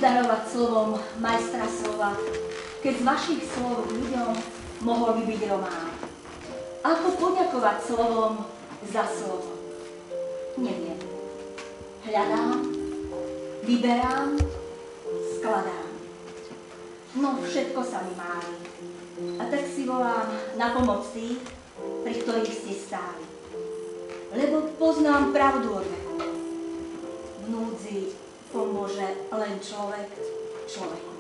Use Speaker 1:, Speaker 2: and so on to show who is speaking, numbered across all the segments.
Speaker 1: obdarovať slovom majstra slova, keď z vašich slov ľuďom mohol by byť román? Ako poďakovať slovom za slovo? Neviem. Hľadám, vyberám, skladám. No, všetko sa mi mári. A tak si volám na pomoc tých, pri ktorých ste stáli. Lebo poznám pravdu od veku. V núdzi pomôže len človek človeku.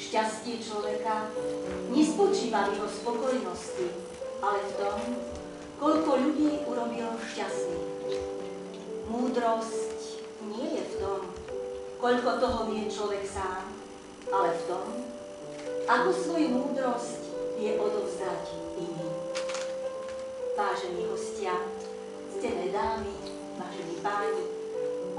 Speaker 2: Šťastie človeka nespočíva v jeho spokojnosti, ale v tom, koľko ľudí urobil šťastných. Múdrosť nie je v tom, koľko toho vie človek sám, ale v tom, ako svoju múdrosť vie odovzdať iným. Vážení hostia, ctené dámy, vážení páni,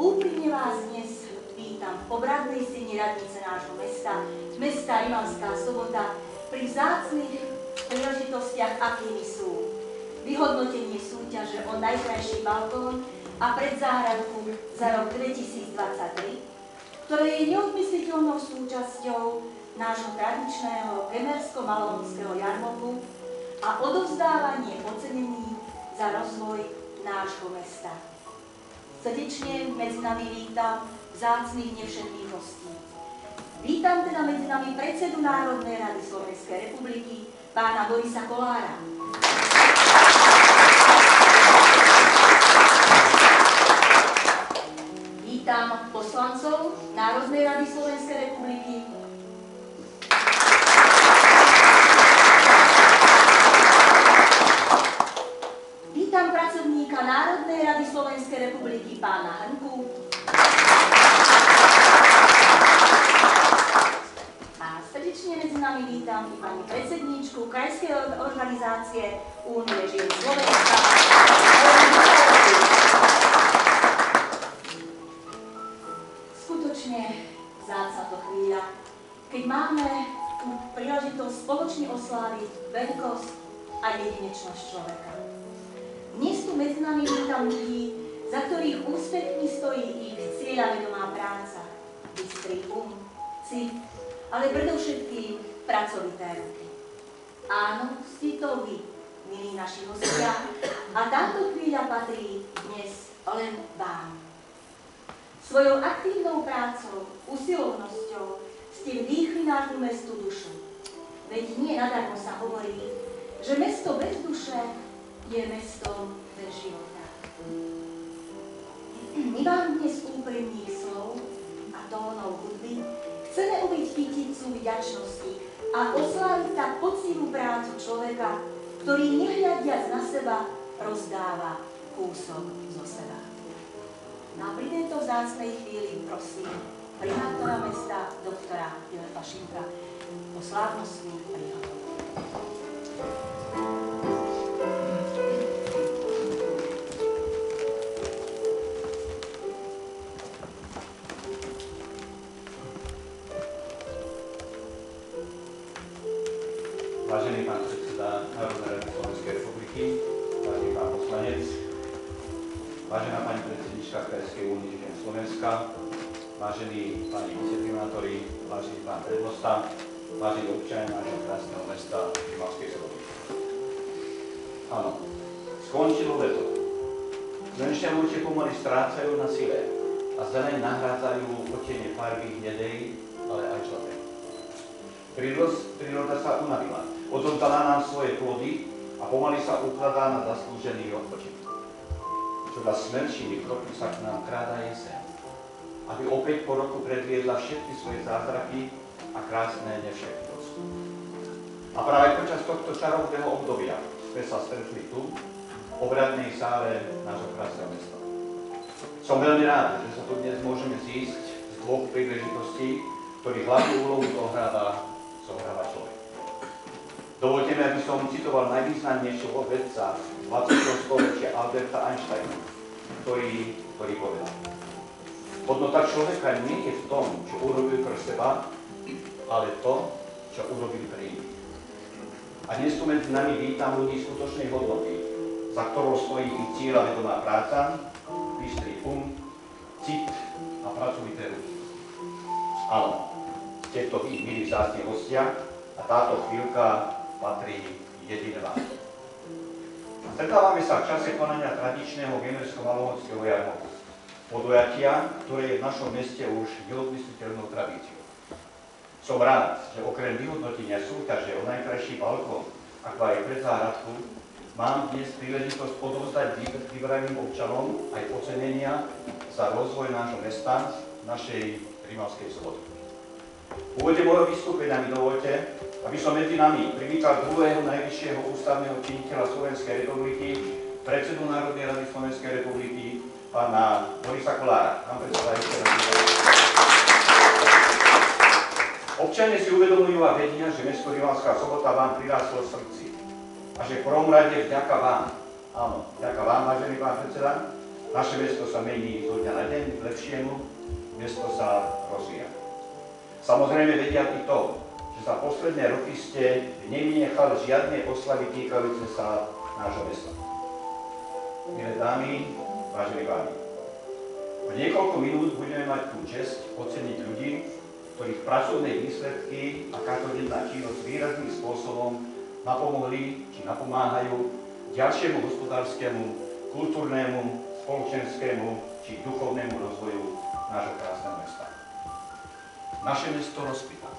Speaker 2: úprimne vás dnes vítam v obradnej sieni radnice nášho mesta, mesta Rimavská Sobota, pri vzácnych príležitostiach, akými sú vyhodnotenie súťaže o najkrajší balkón a predzáhradku za rok 2023, ktoré je neodmysliteľnou súčasťou nášho tradičného gemersko-malomského jarmoku a odovzdávanie ocenení za rozvoj nášho mesta. Srdečne medzi nami vítam vzácnych nevšetných hostí. Vítam teda medzi nami predsedu Národnej rady Slovenskej republiky, pána Borisa Kollára. Vítam poslancov Národnej rady Slovenskej republiky. Vítam pracovníka Národnej rady Slovenskej republiky, pána Hrnku. A srdečne medzi nami vítam i pani predsedníčku krajskej organizácie Únie žien Slovenska. Skutočne vzácna to chvíľa, keď máme tú príležitosť spoločne osláviť veľkosť a jedinečnosť človeka. Dnes tu medzi nami vítam ľudí, za ktorých úspechmi stojí ich cieľavedomá práca, bystrý cit, ale predovšetkým pracovité ruky. Áno, ste to vy, milí naši hostia, a táto chvíľa patrí dnes len vám. Svojou aktívnou prácou, usilovnosťou ste vdýchli nášmu mestu dušu. Veď nie nadarmo sa hovorí, že mesto bez duše je mestom bez života. My vám dnes úprimných slov a tónov hudby chceme ubiť kyticu vďačnosti a osláviť tak poctivú prácu človeka, ktorý nehľadiac na seba rozdáva kúsok zo seba. No a pri tejto vzácnej chvíli prosím primátora mesta, doktora Jozefa Šimka, o slávnostný príhovor.
Speaker 3: Vážený pán predseda Národnej rady Slovenskej republiky, vážený pán poslanec, vážená pani predsednička Krajskej únie žien Slovenska, vážení páni viceprimátori, vážený pán prednosta, vážení občania nášho krásneho mesta Rimavskej Soboty. Áno, skončilo leto. Slnečné lúče pomaly strácajú na sile a zeleň nahrádzajú odtiene farby hnedej, ale aj žltej. Príroda sa unavila, odovzdala nám svoje plody a pomaly sa ukladá na zaslúžený odpočinok. Čoba smrčými kroky sa k nám kráda jeseň, aby opäť po roku predviedla všetky svoje zázraky a krásne nevšetnosť. A práve počas tohto čarovného obdobia sme sa stretli tu, v obradnej sále nášho krásneho mesta. Som veľmi rád, že sa tu dnes môžeme zísť z dvoch príležitostí, ktorých hlavnú úlohu zohráva človek. Dovolte mi, aby som citoval najvýznamnejšieho vedca 20. storočia Alberta Einsteina, ktorý povedal: hodnota človeka nie je v tom, čo urobil pre seba, ale to, čo urobil pre iných. A dnes tu medzi nami vítam ľudí skutočnej hodnoty, za ktorou stojí ich cieľavedomá práca, bystrý cit a pracovité ruky. Áno, ste to vy, milí vzácni hostia, a táto chvíľka patrí jedine vám. Stretávame sa v čase konania tradičného gemersko-malomorského jarmoku. Podujatia, ktoré je v našom meste už neodmysliteľnou tradíciou. Som rád, že okrem vyhodnotenia súťaže o najkrajší balkón, ako aj predzáhradku, mám dnes príležitosť odovzdať vybraným občanom aj ocenenia za rozvoj nášho mesta, našej Rimavskej Soboty. V úvode môjho vystúpenia mi dovoľte, aby som medzi nami privítal druhého najvyššieho ústavného činiteľa Slovenskej republiky, predsedu Národnej rady Slovenskej republiky, pána Borisa Kollára. Pán predseda, ešte raz vítam. Občania si uvedomujú a vedia, že mesto Rimavská Sobota vám prirástlo v srdci a že v prvom rade vďaka vám, áno, vďaka vám, vážený pán predseda, naše mesto sa mení zo dňa na deň k lepšiemu, mesto sa rozvíja. Samozrejme vedia i to, že že za posledné roky ste nevynechali žiadne oslavy týkajúce sa nášho mesta. Milé dámy, vážení páni, o niekoľko minút budeme mať tú česť oceniť ľudí, ktorých pracovné výsledky a každodenná činnosť výrazným spôsobom napomohli či napomáhajú ďalšiemu hospodárskemu, kultúrnemu, spoločenskému či duchovnému rozvoju nášho krásneho mesta. Naše mesto rozkvitá.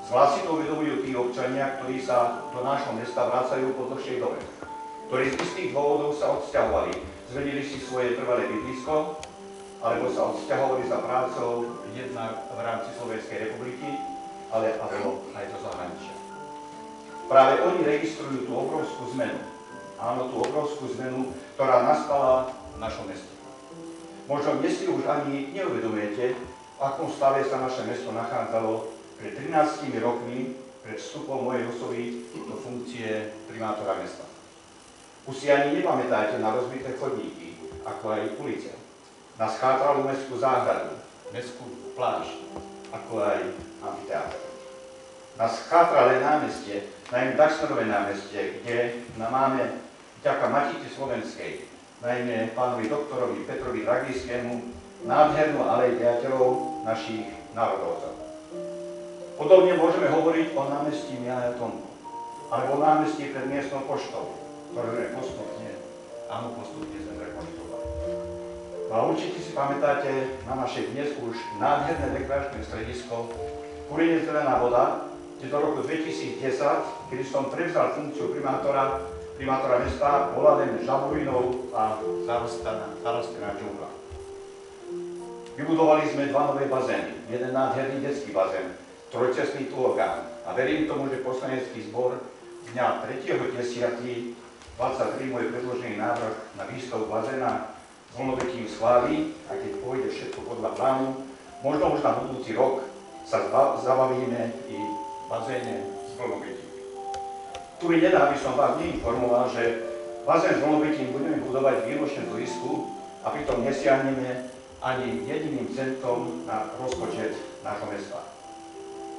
Speaker 3: Zvlášť si to uvedomujú tí občania, ktorí sa do nášho mesta vracajú po dlhšej dobe, ktorí z istých dôvodov sa odsťahovali, zmenili si svoje trvalé bydlisko, alebo sa odsťahovali za prácou jednak v rámci Slovenskej republiky, alebo aj do zahraničia. Práve oni registrujú tú obrovskú zmenu. Áno, tú obrovskú zmenu, ktorá nastala v našom meste. Možno dnes si už ani neuvedomujete, v akom stave sa naše mesto nachádzalo pred 13 rokmi pred vstupom mojej osoby do funkcie primátora mesta. Už si ani nepamätáte na rozbité chodníky, ako aj ulice, na schátralú mestskú záhradu, mestskú pláž, ako aj amfiteátr. Na schátralé námestie, najmä Daxnerové námestie, kde máme vďaka Matici Slovenskej, najmä pánovi doktorovi Petrovi Dragijskému, nádhernú alej priateľov našich národovcov. Podobne môžeme hovoriť o námestí Milája Tomku, alebo o námestí pred miestnou poštou, ktoré postupne sme rekonštruovali. A určite si pamätáte na naše dnes už nádherné rekreačné stredisko Kurinec Zelená voda, kde do roku 2010, kedy som prevzal funkciu primátora mesta, bola len žaburinou a zarastená džungla. Vybudovali sme 2 nové bazény, jeden nádherný detský bazén, trojcestný tôlkán a verím tomu, že poslanecký zbor dňa 3.10.23 môj predložený návrh na výstavbu bazéna s vlnobytím schváli a keď pôjde všetko podľa plánu, možno už na budúci rok sa zabavíme i v bazéne s vlnobytím. Tu mi nedá, aby som vás neinformoval, že bazén s vlnobytím budeme budovať výlučne do isku a pritom nesiahneme ani jediným centom na rozpočet nášho mesta.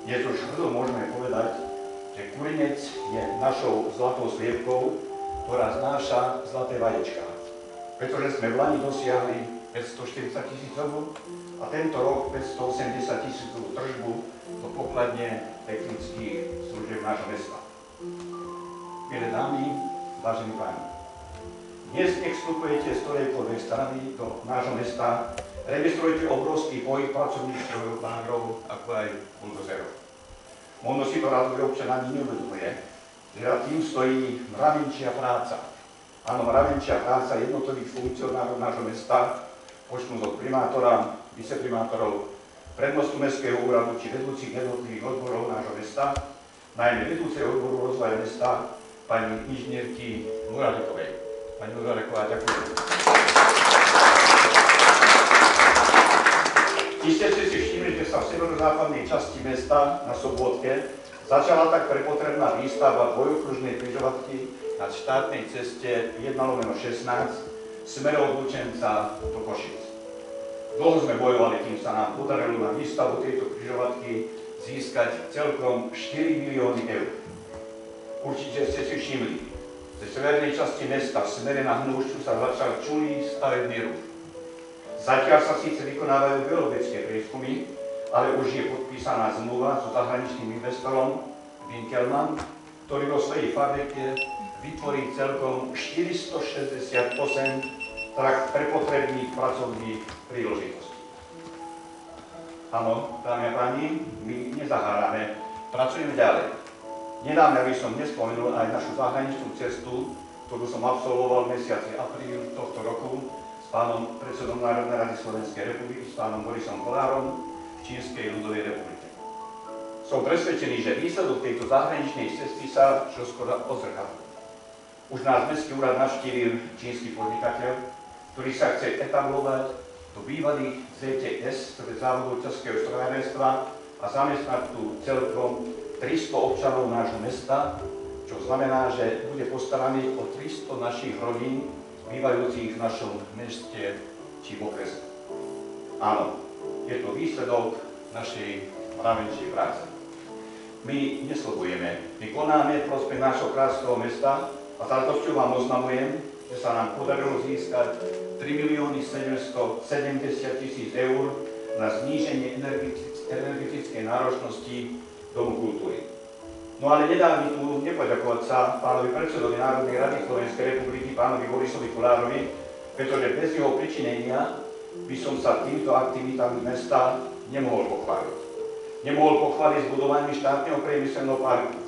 Speaker 3: Dnes už hrdo môžeme povedať, že Kurinec je našou zlatou sliepkou, ktorá znáša zlaté vaječká. Pretože sme v lani dosiahli 540 000 a tento rok 580 000 tržbu do pokladne technických služieb nášho mesta. Milé dámy, vážení páni, dnes nech vstupujete z ktorejkoľvek strany do nášho mesta, registrujete obrovský pohyb pracovných strojov, bágrov, ako aj buldozerov. Možno si to radový občan ani neuvedomuje, že za tým stojí mravenčia práca. Áno, mravenčia práca jednotlivých funkcionárov nášho mesta, počnúť od primátora, viceprimátorov, prednostu mestského úradu či vedúcich jednotlivých odborov nášho mesta, najmä vedúcej odboru rozvoja mesta, pani inžinierky Murarekovej. Pani Murareková, ďakujem. Iste ste si všimli, že sa v severozápadnej časti mesta na Sobôtke začala tak prepotrebná výstavba dvojokružnej križovatky na štátnej ceste 1/16 smerom od Lučenca do Košic. Dlho sme bojovali, kým sa nám podarilo na výstavbu tejto križovatky získať celkom 4 milióny eur. Určite ste si všimli, že v severnej časti mesta v smere na Hnúšťu sa začal čulý stavebný ruch. Zatiaľ sa síce vykonávajú geologické prieskumy, ale už je podpísaná zmluva so zahraničným investorom Winkelmann, ktorý vo svojej fabrike vytvorí celkom 468 prepotrebných pracovných príležitostí. Áno, dámy a páni, my nezahárame, pracujeme ďalej. Nedávno by som nespomenul aj našu zahraničnú cestu, ktorú som absolvoval v mesiaci apríl tohto roku s pánom predsedom Národnej rady Slovenskej republiky, s pánom Borisom Kolárom v Čínskej ľudovej republike. Som presvedčený, že výsledok tejto zahraničnej cesty sa čoskoro odzrkadlí. Už nás mestský úrad navštívil čínsky podnikateľ, ktorý sa chce etablovať do bývalých ZTS, ktoré závodov českého strojárenstva a zamestnať tu celkom 300 občanov nášho mesta, čo znamená, že bude postaraný o 300 našich rodín, bývajúcich v našom meste či v okrese. Áno, je to výsledok našej mravenčej práce. my neslobujeme. My konáme v prospech nášho krásneho mesta a s radosťou vám oznamujem, že sa nám podarilo získať 3 770 000 eur na zníženie energetickej náročnosti Domu kultúry. No ale nedá mi tu nepoďakovať sa pánovi predsedovi Národnej rady Slovenskej republiky, pánovi Borisovi Kolárovi, pretože bez jeho pričinenia by som sa týmito aktivitami mesta nemohol pochváliť. Nemohol pochváliť s budovaním štátneho priemyselného parku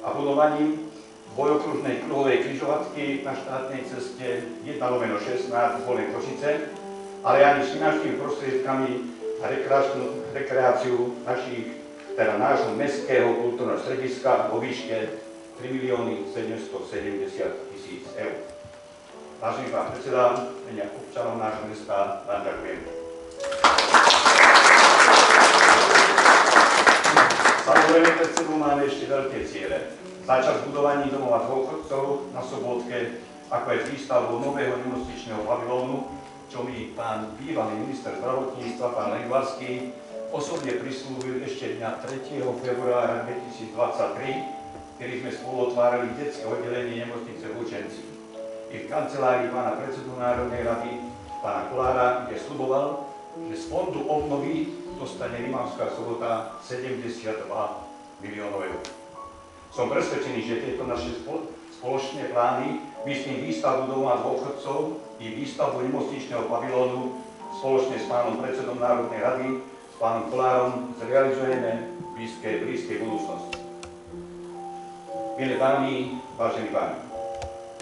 Speaker 3: a budovaním dvojokružnej kruhovej križovatky na štátnej ceste 1/16 Zvolen Košice, ale ani s finančnými prostriedkami a rekreáciu nášho mestského kultúrneho strediska vo výške 3 770 000 eur. Vážený pán predseda, mene občanov nášho mesta vám ďakujem. Samozrejme, pred sebou máme ešte veľké ciele. Začať budovaní domova dôchodcov na Sobotke, ako aj výstavbu nového nemocničného pavilónu, čo mi pán bývalý minister zdravotníctva, pán Lengvarský, osobne prislúbil ešte dňa 3. februára 2023, kedy sme spolu otvárali detské oddelenie nemocnice v Lučenci. I v kancelárii pána predsedu Národnej rady, pána Kolára, kde sľuboval, že z fondu obnovy dostane Rimavská Sobota 72 miliónov eur. Som presvedčený, že tieto naše spoločné plány, myslím výstavbu domova dôchodcov i výstavbu nemocničného pavilónu spoločne s pánom predsedom Národnej rady, s pánom Kolárom, zrealizujeme v blízkej budúcnosti. Milé dámy, vážení páni,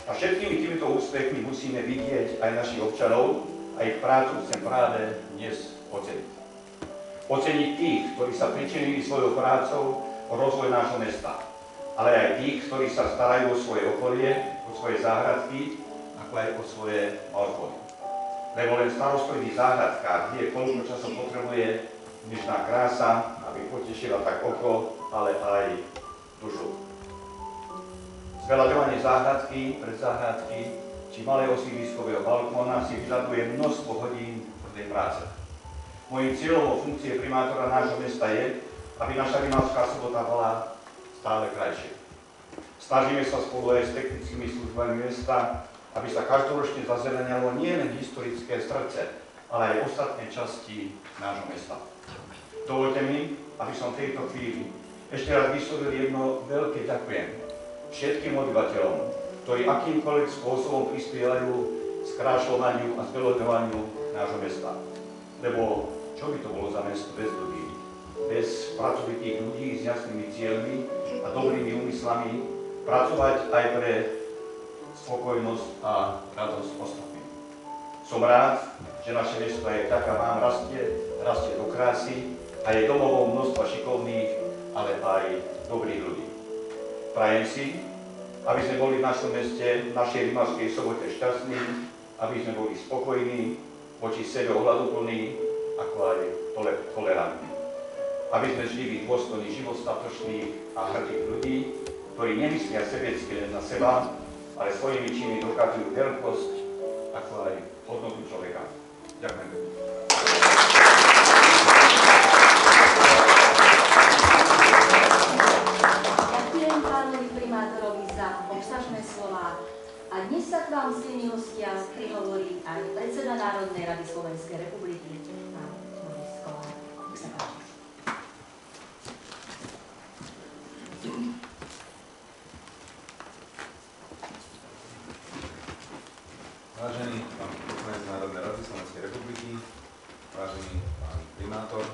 Speaker 3: a všetkými týmito úspechmi musíme vidieť aj našich občanov a ich prácu chcem práve dnes oceniť. Oceniť tých, ktorí sa pričinili svojou prácou o rozvoj nášho mesta, ale aj tých, ktorí sa starajú o svoje okolie, o svoje záhradky, ako aj o svoje balkóny. Lebo len starostlivý záhradkár vie, koľko času potrebuje dnešná krása, aby potešila tak oko, ale aj dušu. Zveľaďovanie záhradky, predzáhradky či malého sídliskového balkóna si vyžaduje množstvo hodín tvrdej práce. Mojím cieľom vo funkcie primátora nášho mesta je, aby naša Rimavská Sobota bola stále krajšia. Snažíme sa spolu aj s technickými službami mesta, aby sa každoročne zazelenilo nielen historické srdce, ale aj ostatné časti nášho mesta. Dovoľte mi, aby som v tejto chvíli ešte raz vyslovil jedno veľké ďakujem všetkým obyvateľom, ktorí akýmkoľvek spôsobom prispievajú k skrášľovaniu a zveľaďovaniu nášho mesta. Lebo čo by to bolo za mesto bez ľudí? Bez pracovitých ľudí s jasnými cieľmi a dobrými úmyslami pracovať aj pre spokojnosť a radosť ostatných. Som rád, že naše mesto aj vďaka vám rastie do krásy a je domovom množstva šikovných, ale aj dobrých ľudí. Prajem si, aby sme boli v našom meste, v našej Rimavskej Sobote šťastní, aby sme boli spokojní, voči sebe ohľaduplní, ako aj tolerantní. Aby sme žili dôstojných, životstatočných a hrdých ľudí, ktorí nemyslia sebecky len na seba, ale svojimi činmi dokazujú veľkosť, ako aj hodnotu človeka. Ďakujem.
Speaker 1: Ďakujem pánovi primátorovi za obsažné slová a dnes sa k vám, ctení hostia, prihovorí aj predseda Národnej rady Slovenskej republiky, pán Boris Kolár. Nech sa páči.
Speaker 4: Vážený pán poslanec Národnej rady Slovenskej republiky, vážený pán primátor,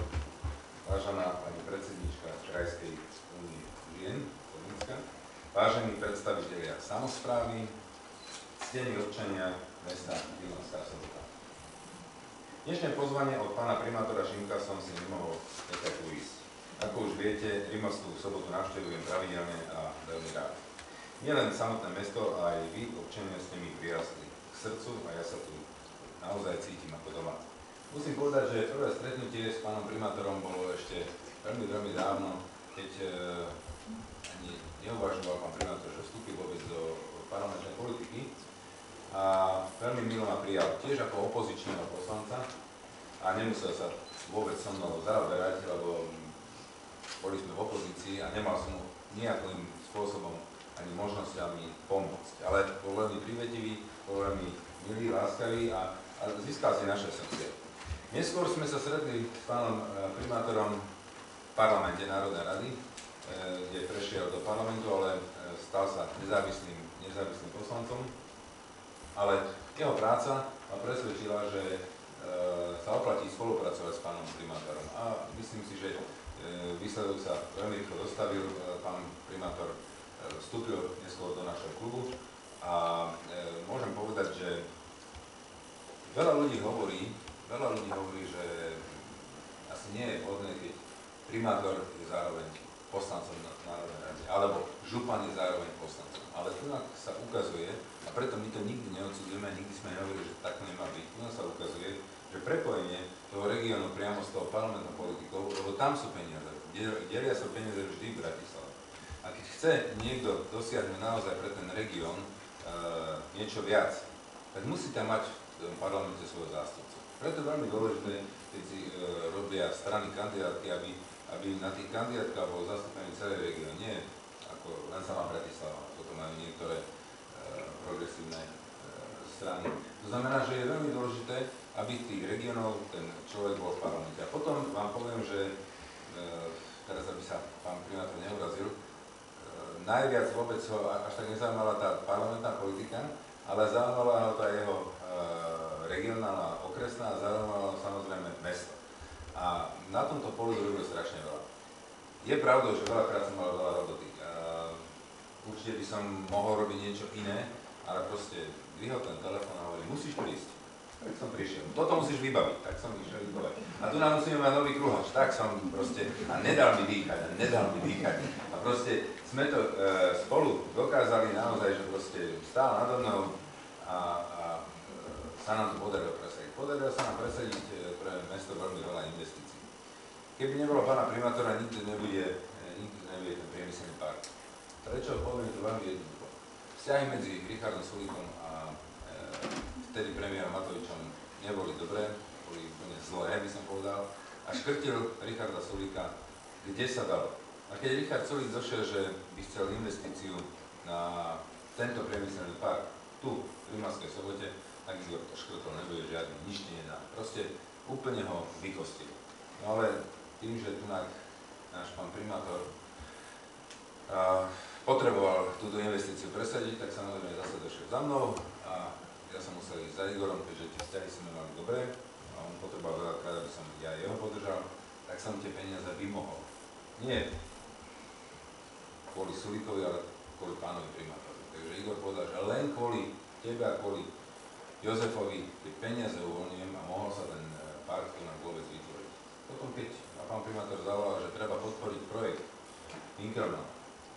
Speaker 4: vážená pani predsedníčka Krajskej únie žien Slovenska, vážení predstavitelia samosprávy, ctení občania mesta Rimavská Sobota. Dnešné pozvanie od pána primátora Šimka som si nemohol nechať uísť. Ako už viete, Rimavskú Sobotu navštevujem pravidelne a veľmi rád. Nielen samotné mesto, aj vy, občania, ste mi prirastli k srdcu a ja sa tu naozaj cítim ako doma. Musím povedať, že prvé stretnutie s pánom primátorom bolo ešte veľmi dávno, keď ani neuvažoval pán primátor, že vstúpi vôbec do parlamentnej politiky a veľmi milo ma prijal tiež ako opozičného poslanca a nemusel sa vôbec so mnou zaoberať, lebo boli sme v opozícii a nemal som mu nejakým spôsobom ani možnosťami pomôcť. Ale bol veľmi privetivý, bol veľmi milý, láskavý a získal si naše srdce. Neskôr sme sa stretli s pánom primátorom v parlamente Národnej rady, kde prešiel do parlamentu, ale stal sa nezávislým poslancom. Ale jeho práca ma presvedčila, že sa oplatí spolupracovať s pánom primátorom. A myslím si, že výsledok sa veľmi rýchlo dostavil. Pán primátor vstúpil neskôr do našho klubu a môžem povedať, že veľa ľudí hovorí, že asi nie je vhodné, keď primátor je zároveň poslancom Národnej rady, alebo župan je zároveň poslancom. Ale tu sa ukazuje, a preto my to nikdy neodsúdime, nikdy sme nehovorili, že takto nemá byť, tu sa ukazuje, že prepojenie toho regiónu priamo s tou parlamentnou politikou, lebo tam sú peniaze, delia sa peniaze vždy v Bratislave. A keď chce niekto dosiahnuť naozaj pre ten región niečo viac, tak musí tam mať v parlamente svojho zástupcu. Preto je veľmi dôležité, keď si robia strany kandidátky, aby na tých kandidátkach bol zastúpený celý región. Nie ako len sama Bratislava, toto majú niektoré progresívne strany. To znamená, že je veľmi dôležité, aby tých regiónov ten človek bol v parlamente. A potom vám poviem, že teraz, aby sa pán primátor neurazil, najviac vôbec ho až tak nezaujímala tá parlamentná politika, ale zaujímala ho tá jeho regionálna, okresná a zaujímala ho samozrejme mesto. A na tomto poli robil strašne veľa. Je pravdou, že veľakrát som mal veľa roboty. Určite by som mohol robiť niečo iné, ale proste dvihol ten telefón a hovorí, musíš prísť. Tak som prišiel. Toto musíš vybaviť, tak som išiel vybaviť. A tu nám musíme mať nový kruhač, tak som proste, a nedal mi dýchať. A proste sme to spolu dokázali naozaj, že proste stál nado mnou a sa nám to podarilo presadiť. Podarilo sa nám presadiť pre mesto veľmi veľa investícií. Keby nebolo pána primátora, nikdy nebude ten priemyselný park. Prečo? Poviem to veľmi jednoducho. Vzťahy medzi Richardom Sulíkom a vtedy premiérom Matovičom neboli dobré, boli úplne zlé, by som povedal, a škrtil Richarda Sulíka, kde sa dalo. A keď Richard Sulík došiel, že by chcel investíciu na tento priemyselný park tu, v Rimavskej Sobote, tak Igor to škrtol, nebude žiadny, nič ti nedá. Proste úplne ho vykostil. No ale tým, že tu náš pán primátor potreboval túto investíciu presadiť, tak samozrejme zase došiel za mnou a ja som musel ísť za Igorom, keďže tie vzťahy sme mali dobré a on potreboval veľakrát, aby som ja jeho podržal, tak som tie peniaze vymohol. Nie kvôli Sulíkovi, ale kvôli pánovi primátorovi. Takže Igor povedal, že len kvôli tebe a kvôli Jozefovi tie peniaze uvoľňujem a mohol sa ten park tu nám vôbec vytvoriť. Potom keď pán primátor zavolal, že treba podporiť projekt Inkrona,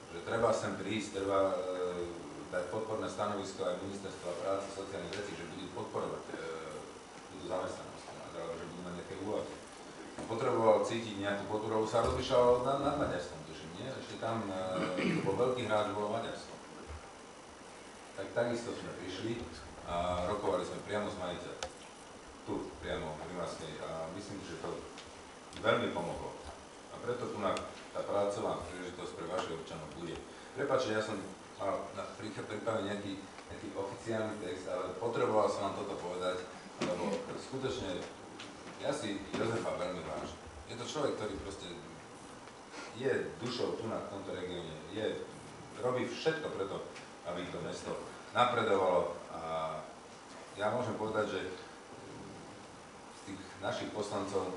Speaker 4: že treba sem prísť, treba dať podporné stanovisko aj ministerstva práce a sociálnych vecí, že budú podporovať túto zamestnanosť, alebo že budú mať nejaké úlohy. Potreboval cítiť nejakú podporu, sa rozmýšľal nad Maďarskom, tuším, nie? Ešte tam bol veľký hráč, bolo Maďarsko. Tak takisto sme prišli a rokovali sme priamo s majiteľom. Tu, priamo v Rimavskej a myslím, že to veľmi pomohlo. A preto tu tá pracovná príležitosť pre vašich občanov bude. Prepáčte, ja som mal pripravený nejaký oficiálny text, ale potreboval som vám toto povedať, lebo skutočne ja si Jozefa veľmi vážim. Je to človek, ktorý proste je dušou tu na tomto regióne, robí všetko preto, aby to mesto napredovalo a ja môžem povedať, že z tých našich poslancov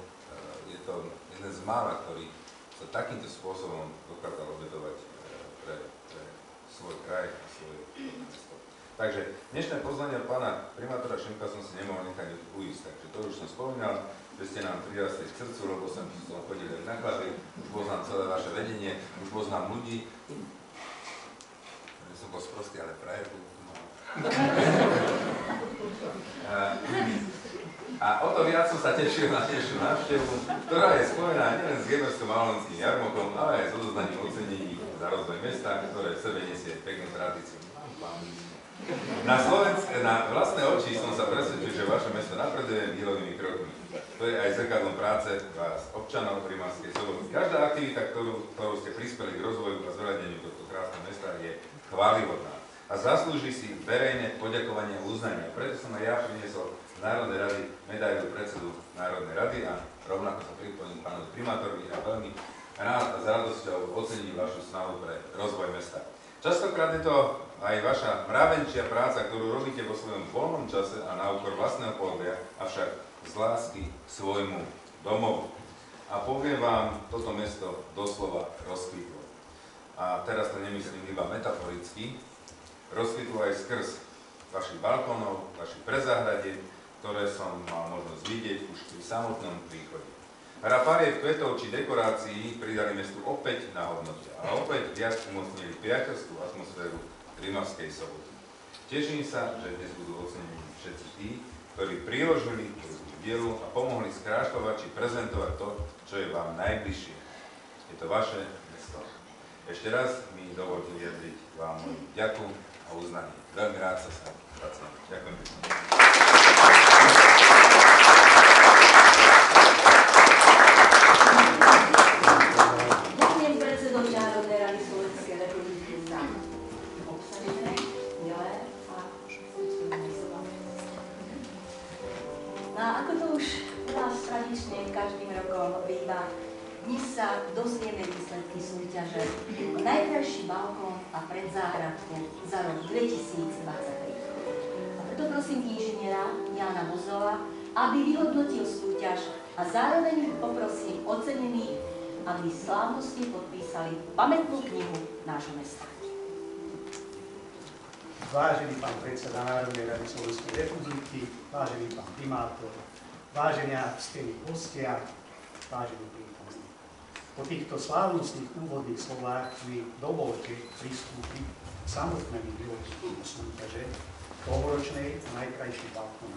Speaker 4: je to jeden z mála, ktorý sa takýmto spôsobom dokázal obetovať pre svoj kraj a svoje mesto. Takže dnešné pozvanie od pána primátora Šimka som si nemohol nechať uísť, takže to už som spomínal, že ste nám prirastli k srdcu, lebo som chodil aj na chlady, už poznám celé vaše vedenie, už poznám ľudí. Ja som bol sprostý, ale frajer tu mám. A o to viac som sa tešil na dnešnú návštevu, ktorá je spojená nielen s Gemerskom-Malonským jarmokom, ale aj s odozdaním ocenení za rozvoj mesta, ktoré v sebe nesie peknú tradíciu. Na vlastné oči som sa presvedčil, že vaše mesto napreduje milovými krokmi. To je aj zrkadlom práce vás, občanov Rimavskej Soboty. Každá aktivita, ktorou ste prispeli k rozvoju a zveľadneniu tohto krásneho mesta, je chválihodná a zaslúži si verejné poďakovanie a uznanie. Preto som aj ja priniesol z Národnej rady medailu predsedu Národnej rady a rovnako sa pripojím pánovi primátorovi a veľmi rád a s radosťou ocením vašu snahu pre rozvoj mesta. Častokrát je to aj vaša mravenčia práca, ktorú robíte vo svojom voľnom čase a na úkor vlastného pohodlia, avšak z lásky k svojmu domovu. A poviem vám, toto mesto doslova rozkvitlo. A teraz to nemyslím iba metaforicky, rozkvitlo aj skrz vašich balkónov, vašich prezáhradiek, ktoré som mal možnosť vidieť už pri samotnom príchode. Hra farieb, kvetov či dekorácií pridali mestu opäť na hodnote a opäť viac umocnili priateľskú atmosféru Rimavskej Soboty. Teším sa, že dnes budú ocenení všetci tí, ktorí priložili k dielu a pomohli skrášľovať či prezentovať to, čo je vám najbližšie. Je to vaše mesto. Ešte raz mi dovolte vyjadriť vám moju vďaku a uznanie. Veľmi rád sa vraciam. Ďakujem pekne.
Speaker 2: Ďakujem predsedovi Národnej rady Slovenskej republiky za obsadené, milé a súčasné slova. No a ako to už u nás tradične každým rokom býva, dnes sa dozvieme výsledky súťaže o najkrajší balkón a predzáhradku za rok 2023. A preto prosím inžiniera Jána Bozova, aby vyhodnotil súťaž a zároveň poprosím ocenených, aby slávnostne podpísali pamätnú knihu nášho mesta.
Speaker 5: Vážený pán predseda Národnej rady Slovenskej republiky, vážený pán primátor, vážení a ctení hostia, vážení prítomní. Po týchto slávnostných úvodných slovách mi dovolte pristúpiť k samotnému výročiu súťaže tohoročnej najkrajší balkón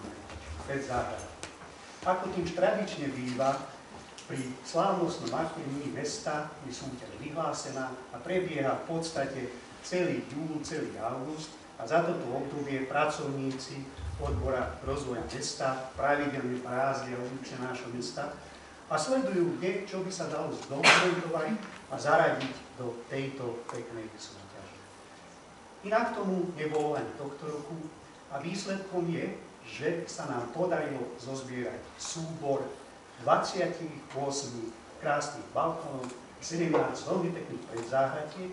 Speaker 5: pred záhradou. Ako tým tradične býva, pri slávnostnom aktivní mesta je súťaž vyhlásená a prebieha v podstate celý júl, celý august a za toto obdobie pracovníci odbora rozvoja mesta pravidelne brázdia ulice nášho mesta a sledujú, kde čo by sa dalo zdokumentovať a zaradiť do tejto peknej súťaže. Inak tomu nebolo ani tohto roku a výsledkom je, že sa nám podarilo zozbierať súbor 28 krásnych balkónov, 17 veľmi pekných predzáhradiek,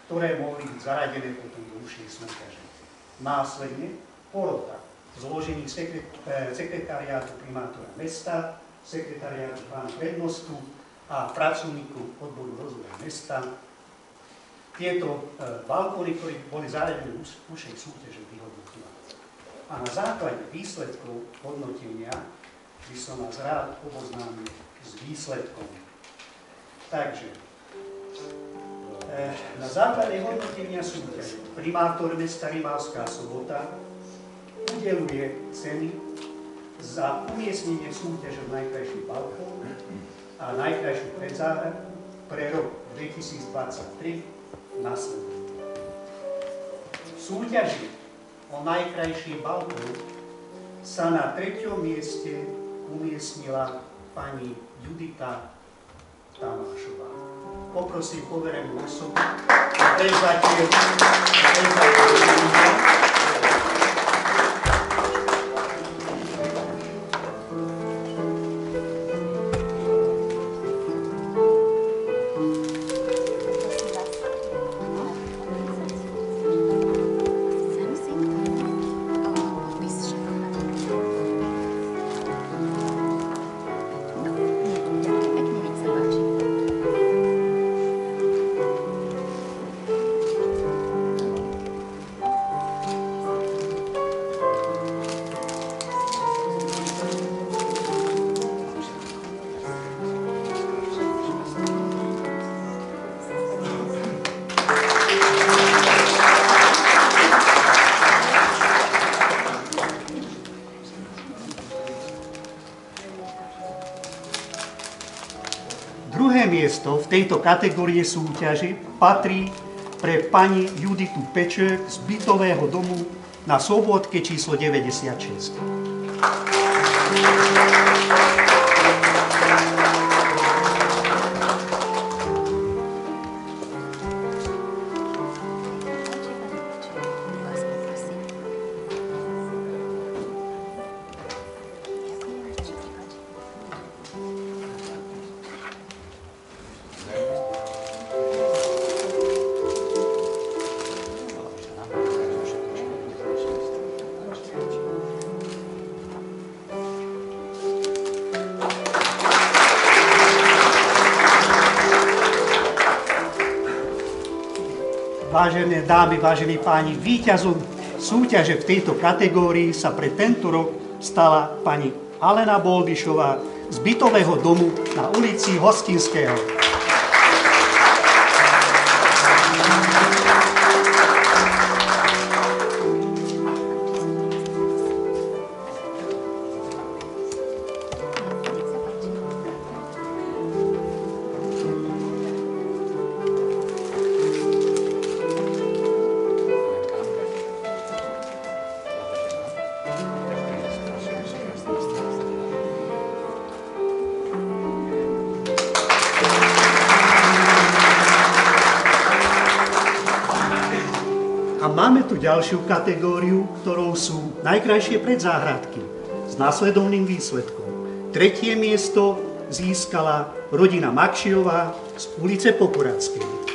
Speaker 5: ktoré mohli byť zaradené potom do užšej súťaže. Následne porota zložených sekretariátu primátora mesta, sekretariátu pána prednostu a pracovníkov odboru rozvoja mesta. Tieto balkóny, ktoré boli zaradené do užšej súťaže, vyhodnotila. A na základe výsledkov hodnotenia by som vás rád oboznámil s výsledkom. Takže, na základe hodnotenia súťaže primátor mesta Rimavská Sobota udeľuje ceny za umiestnenie súťaže v najkrajší balkón a najkrajšiu predzáhradu pre rok 2023 nasleduje. V súťaži o najkrajší balkón sa na 3. mieste umiestnila pani Judita Tamášová. Poprosím poverenú osobu o prevzatie miesto v tejto kategórii súťaži patrí pre pani Juditu Peček z bytového domu na Slobodke číslo 96. Vážené dámy, vážení páni, víťazom súťaže v tejto kategórii sa pre tento rok stala pani Alena Boldišová z bytového domu na ulici Hostinského. A máme tu ďalšiu kategóriu, ktorou sú najkrajšie predzáhradky s následovným výsledkom. Tretie miesto získala rodina Makšiová z ulice Pokuradskej.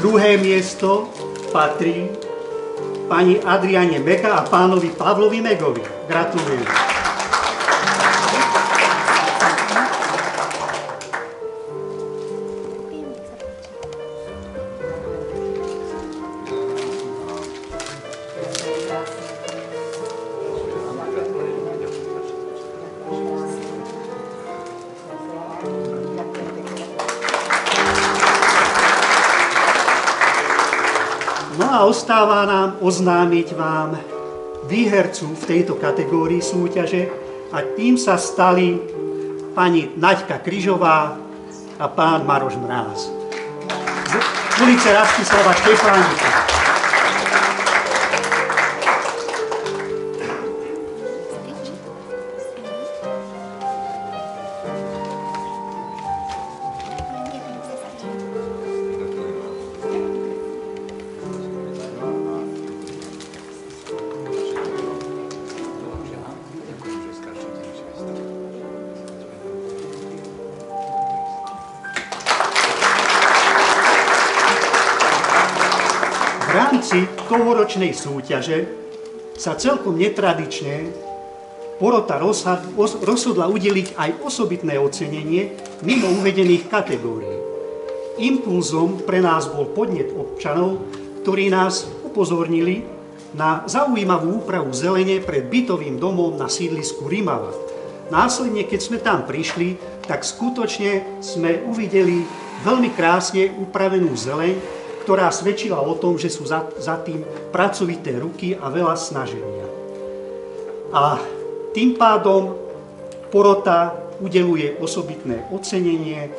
Speaker 5: Druhé miesto patrí pani Adriane Meka a pánovi Pavlovi Megovi. Gratulujem. No a ostáva nám oznámiť vám výhercu v tejto kategórii súťaže a tým sa stali pani Naďka Kryžová a pán Maroš Mráz. Z ulice Rastislava Štefánika. V rámci tohoročnej súťaže sa celkom netradične porota rozhodla udeliť aj osobitné ocenenie mimo uvedených kategórií. Impulzom pre nás bol podnet občanov, ktorí nás upozornili na zaujímavú úpravu zelene pred bytovým domom na sídlisku Rimava. Následne, keď sme tam prišli, tak skutočne sme uvideli veľmi krásne upravenú zeleň, ktorá svedčila o tom, že sú za tým pracovité ruky a veľa snaženia. A tým pádom porota udeluje osobitné ocenenie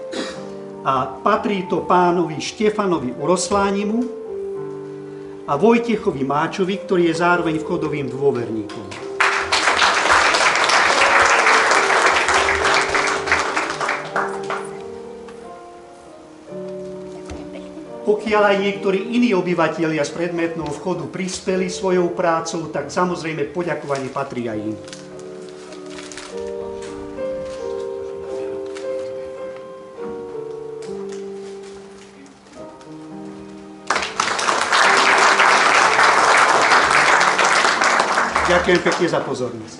Speaker 5: a patrí to pánovi Štefanovi Uroslánimu a Vojtechovi Máčovi, ktorý je zároveň vchodovým dôverníkom. Pokiaľ aj niektorí iní obyvatelia z predmetného vchodu prispeli svojou prácou, tak samozrejme poďakovanie patrí aj im. Ďakujem pekne za pozornosť.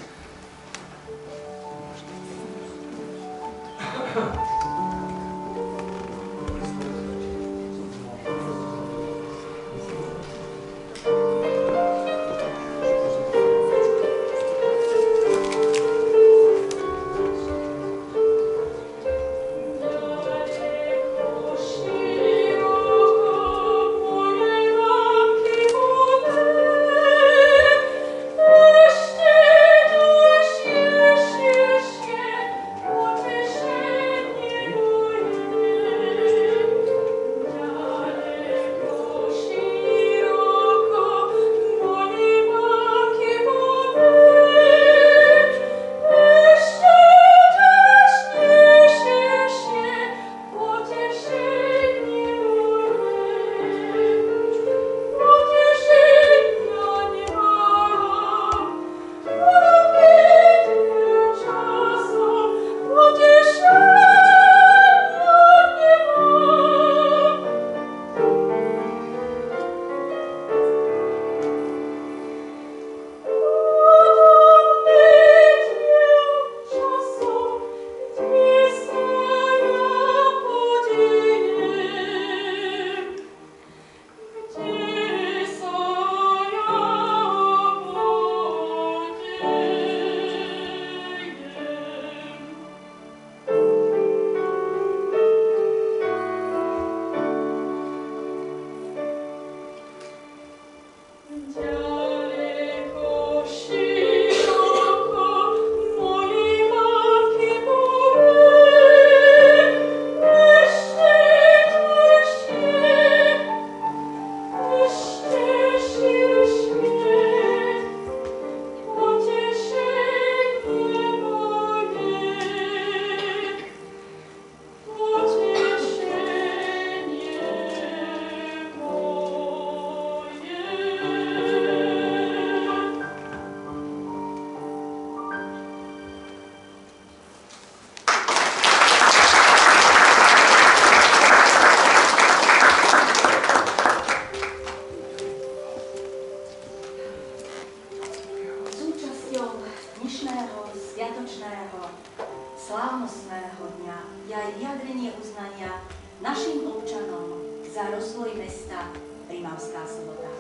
Speaker 2: dňa je aj vyjadrenie uznania našim občanom za rozvoj mesta Rimavská Sobota.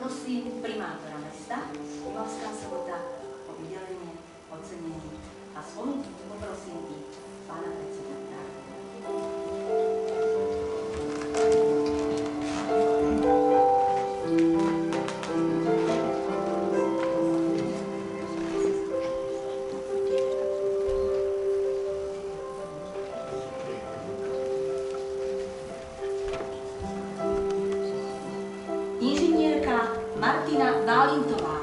Speaker 2: Prosím primátora mesta Rimavská Sobota o udelenie ocenení a spolu poprosím i pána prezidenta. Inžinierka Martina Válintová.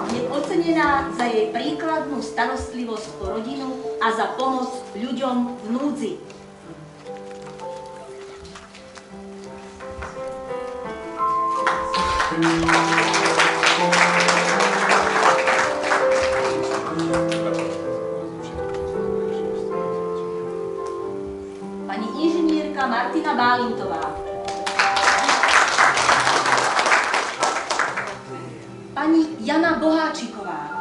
Speaker 2: Je ocenená za jej príkladnú starostlivosť o rodinu a za pomoc ľuďom v núdzi. Pani inžinierka Martina Bálintová. Pani Jana Boháčiková.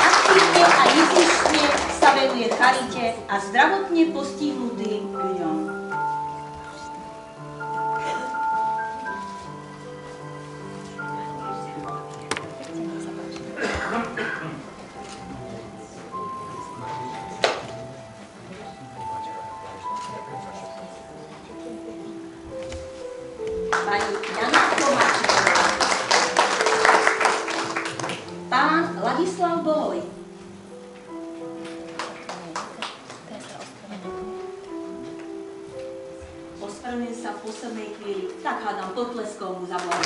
Speaker 2: Aktívne a nezištne sa venuje charite a zdravotne postihnutým ľuďom. Pani Jana Boháčiková. Pán Ladislav Bohoj. Ospravedlňujem sa v poslednej chvíli, tak hádam potleskom mu zavolám.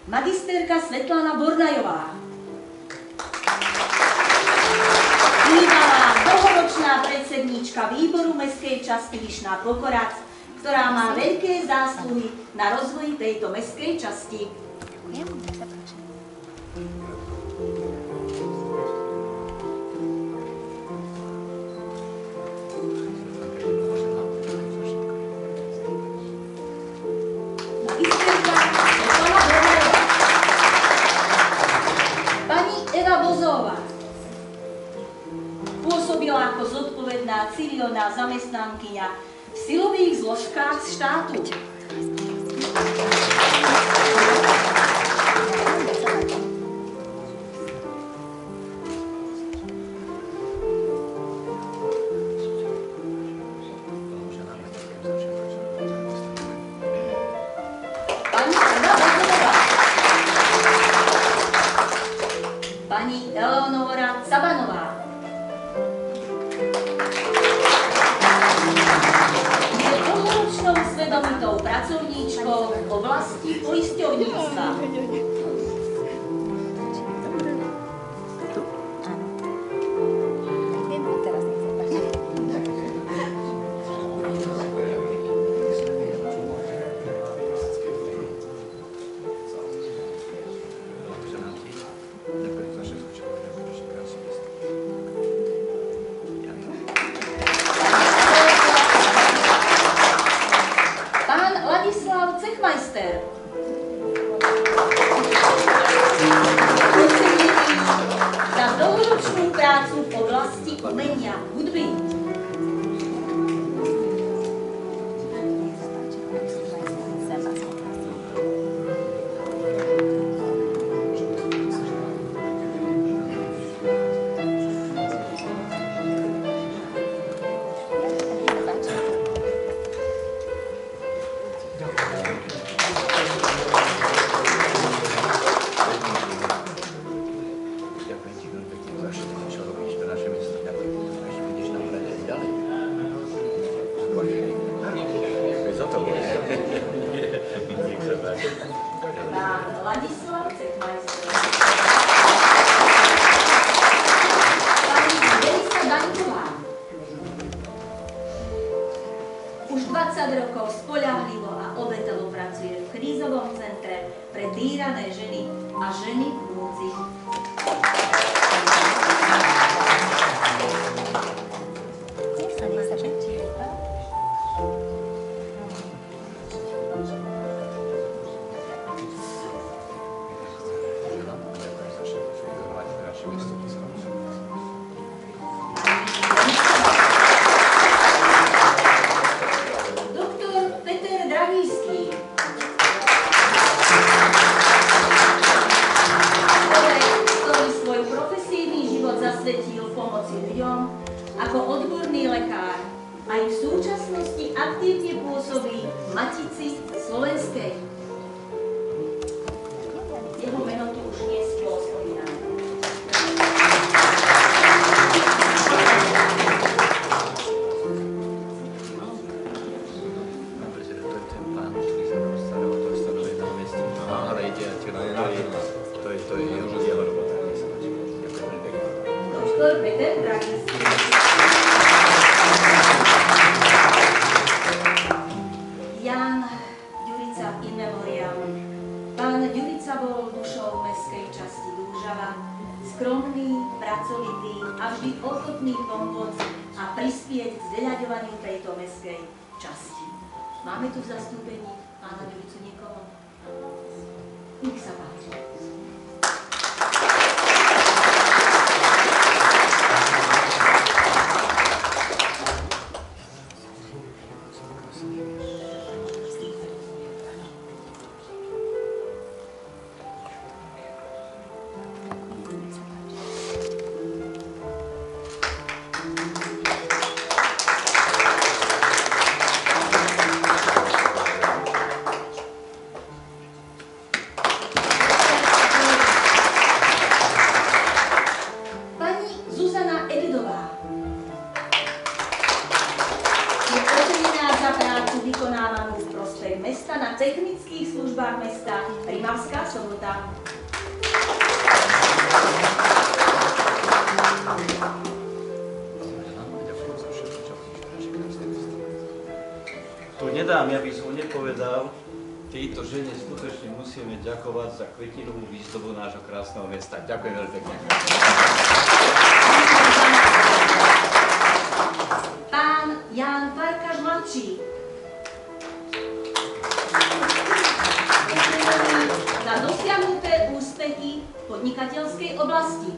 Speaker 2: Magisterka Svetlana Bornajová. Bývalá dlhoročná predsedníčka výboru mestskej časti Vyšná Pokoradz, ktorá má veľké zásluhy na rozvoji tejto mestskej časti. Magisterka Svetlana Bornajová. Pani Eva Vozová. Pôsobila ako zodpovedná civilná zamestnankyňa v silových zložkách štátu. Pani Anna Vazová. Pani Eleonora Cabanová. Svedomitou pracovníčkou v oblasti poisťovníctva. Ladislav Cechmeister. Ocenený za dlhoročnú prácu v oblasti umenia hudby. Ladislav Cechmeister. Pani Denisa Daňková. Už 20 rokov spoľahlivo a obetavo pracuje v krízovom centre pre týrané ženy a ženy v núdzi.
Speaker 1: pomoci ľuďom ako odborný lekár. Aj v súčasnosti aktívne pôsobí v Matici Slovenskej. Jeho meno tu už nie je spomínané.
Speaker 6: To je jeho robota.
Speaker 1: Doktor Peter Dragický. Jan Ďurica in memoriam. Pán Ďurica bol dušou mestskej časti Dúžava, skromný, pracovitý a vždy ochotný pomôcť a prispieť k zveľaďovaniu tejto mestskej časti. Máme tu v zastúpení pána Ďuricu niekoho? Nech sa páči. Technických službách mesta Rimavská Sobota.
Speaker 6: Tu nedám, ja by som nepovedal, tejto žene skutočne musíme ďakovať za kvetinovú výzdobu nášho krásneho mesta. Ďakujem veľmi pekne.
Speaker 1: Pán Ján Farkaš mladší. Za dosiahnuté úspechy v podnikateľskej oblasti.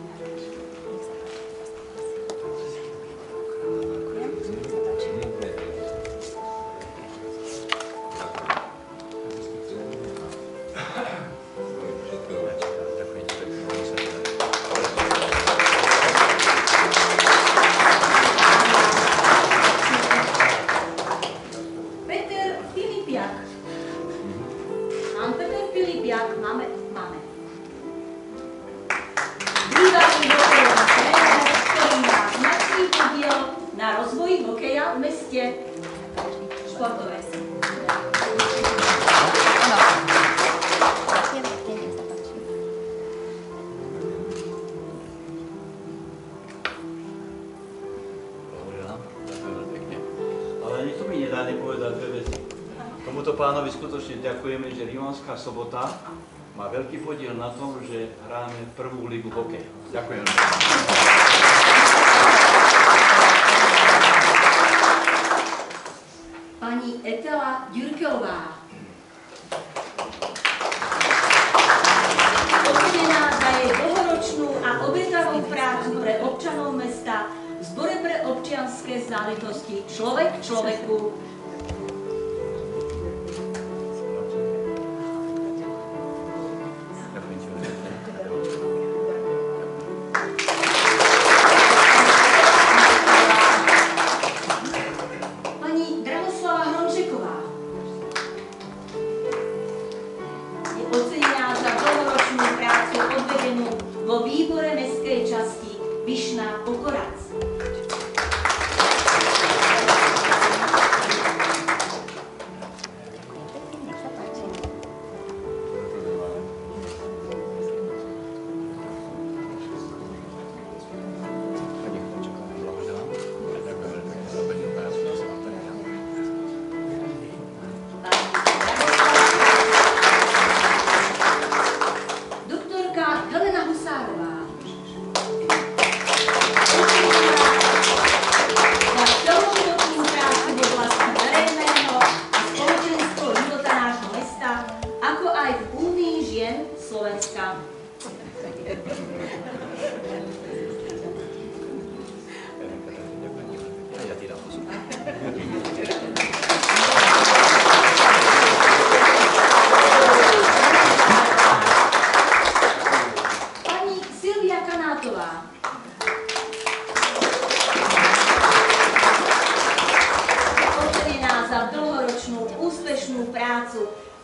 Speaker 1: Na rozvoji hokeja v meste športové.
Speaker 6: Ale nikto mi nedá nepovedať dve veci. Tomuto pánovi skutočne ďakujeme, že Rimavská Sobota má veľký podiel na tom, že hráme prvú ligu hokeja. Ďakujem.
Speaker 1: Pani Etela Ďurkelová. Ocenená za jej dlhoročnú a obetavú prácu pre občanov mesta v Zbore pre občianske záležitosti Človek človeku. Vo výbore mestskej časti Vyšná Pokorac. Helena Husárová.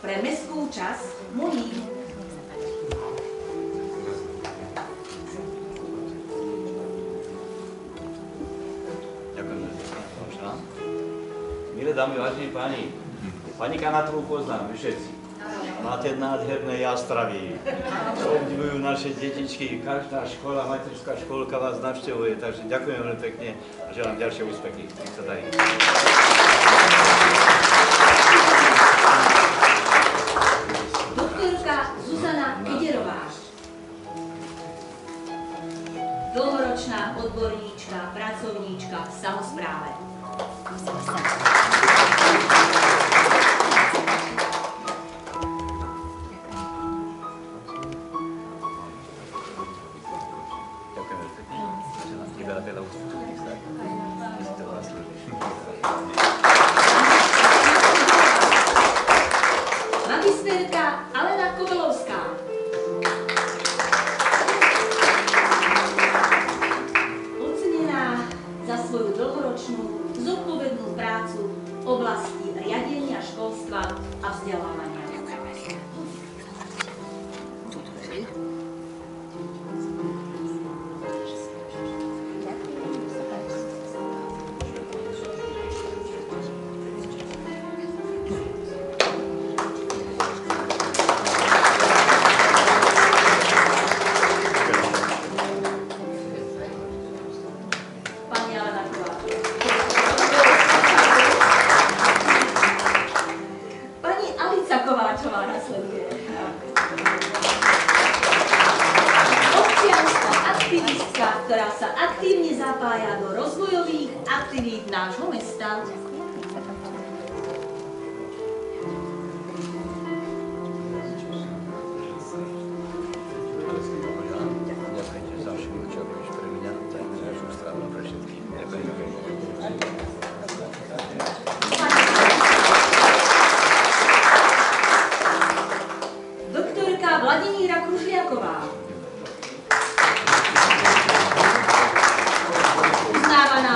Speaker 2: pre mestskú časť Monín.
Speaker 6: Milé dámy, vážení páni, pani Kanatru poznám, vy všetci. Máte nádherné jastravy, obdivujú naše detičky, každá škola, materská školka vás navštevuje, takže ďakujem veľmi pekne a želám ďalšie úspechy. Nech sa darí.
Speaker 2: Doktorka Zuzana Kederová. Dlhoročná odborníčka, pracovníčka v samospráve. Magisterka Alena Kovelovská. Ocenená za svoju dlhoročnú zodpovednú prácu v oblasti riadenia školstva a vzdelávania. Ktorá sa aktívne zapája do rozvojových aktivít nášho mesta. Doktorka Vladimíra Kružliaková.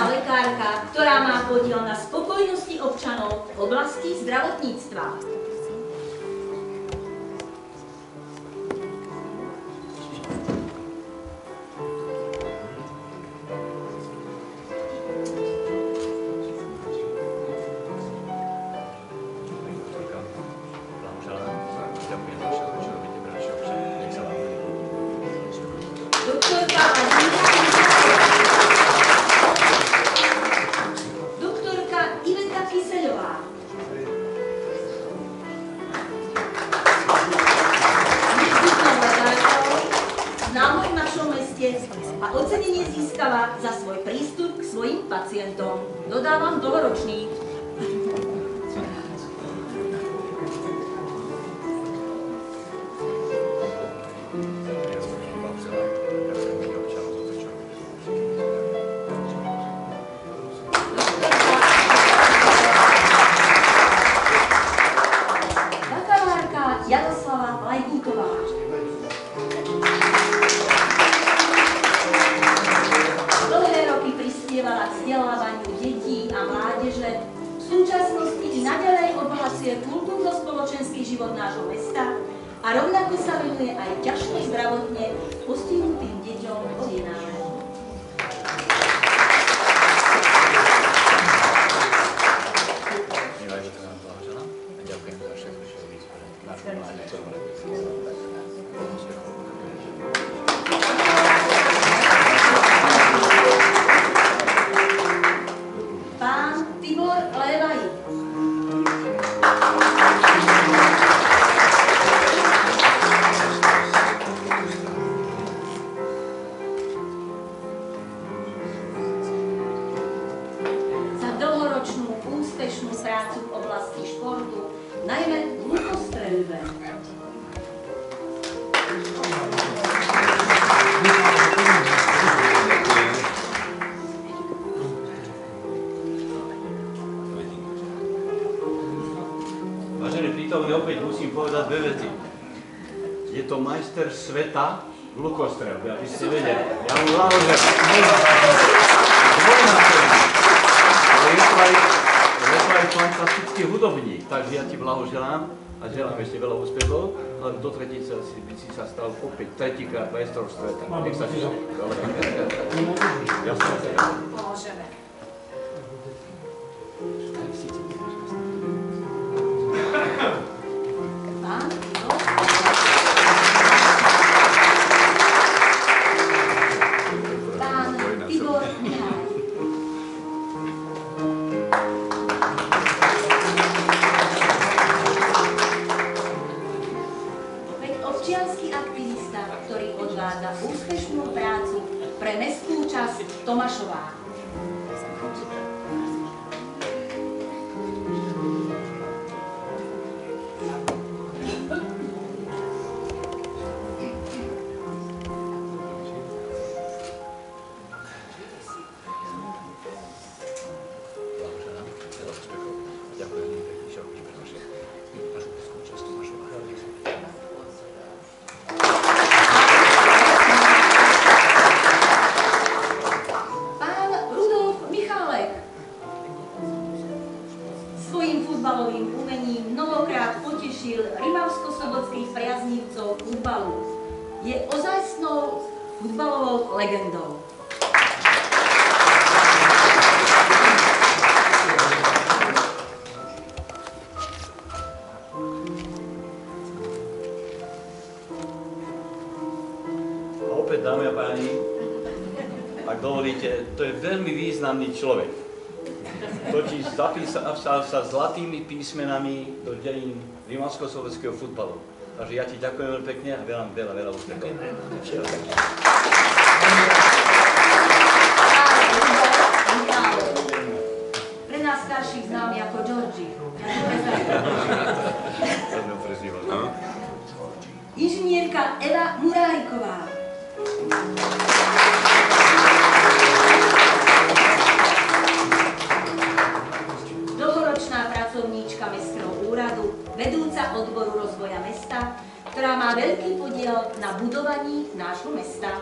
Speaker 2: Lekárka, ktorá má podiel na spokojnosti občanov v oblasti zdravotníctva. A ocenenie získala za svoj prístup k svojim pacientom. Dodávam dlhoročný. Bakalárka Jaroslava Lajbúková. Prispievala k vzdelávaniu detí a mládeže, v súčasnosti i naďalej obohacuje kultúrno-spoločenský život nášho mesta a rovnako sa venuje aj ťažko zdravotne postihnutým deťom v Cienáve. Úspešnú prácu v oblasti športu, najmä v lukostreľbe.
Speaker 6: Vážení prítomní, opäť musím povedať dve veci. Je to majster sveta v lukostreľbe, aby ste vedeli. Ja mu blahoželám. Ale je to aj fantastický hudobník, takže ja ti blahoželám. a želám ešte veľa úspechov, ale do tretice by si sa stal opäť tretíkrát majstrov sveta. Nech sa ti dobre.
Speaker 7: Môžeme.
Speaker 1: Pán Tibor Mihálek. Veď občiansky aktivista, ktorý odvádza úspešnú prácu pre mestskú časť Tomášová. Pán Rudolf Mihálek. Svojím futbalovým umením mnohokrát potešil rimavsko-sobotských priaznívcov futbalu. Je ozajstnou futbalovou legendou.
Speaker 6: A opäť, dámy a páni, ak dovolíte, to je veľmi významný človek. Totiž zapísal sa zlatými písmenami do dejín rimavsko-sovetského futbalu. Takže ja ti ďakujem veľmi pekne a veľa, veľa, veľa úspechov.
Speaker 1: Pán Rudolf Mihálek. Pre nás starších známy ako Georgie. Inžinierka Eva Muráriková. Dlhoročná pracovníčka Mestského úradu, vedúca odboru rozvoja mesta, ktorá má veľký podiel na budovaní nášho mesta.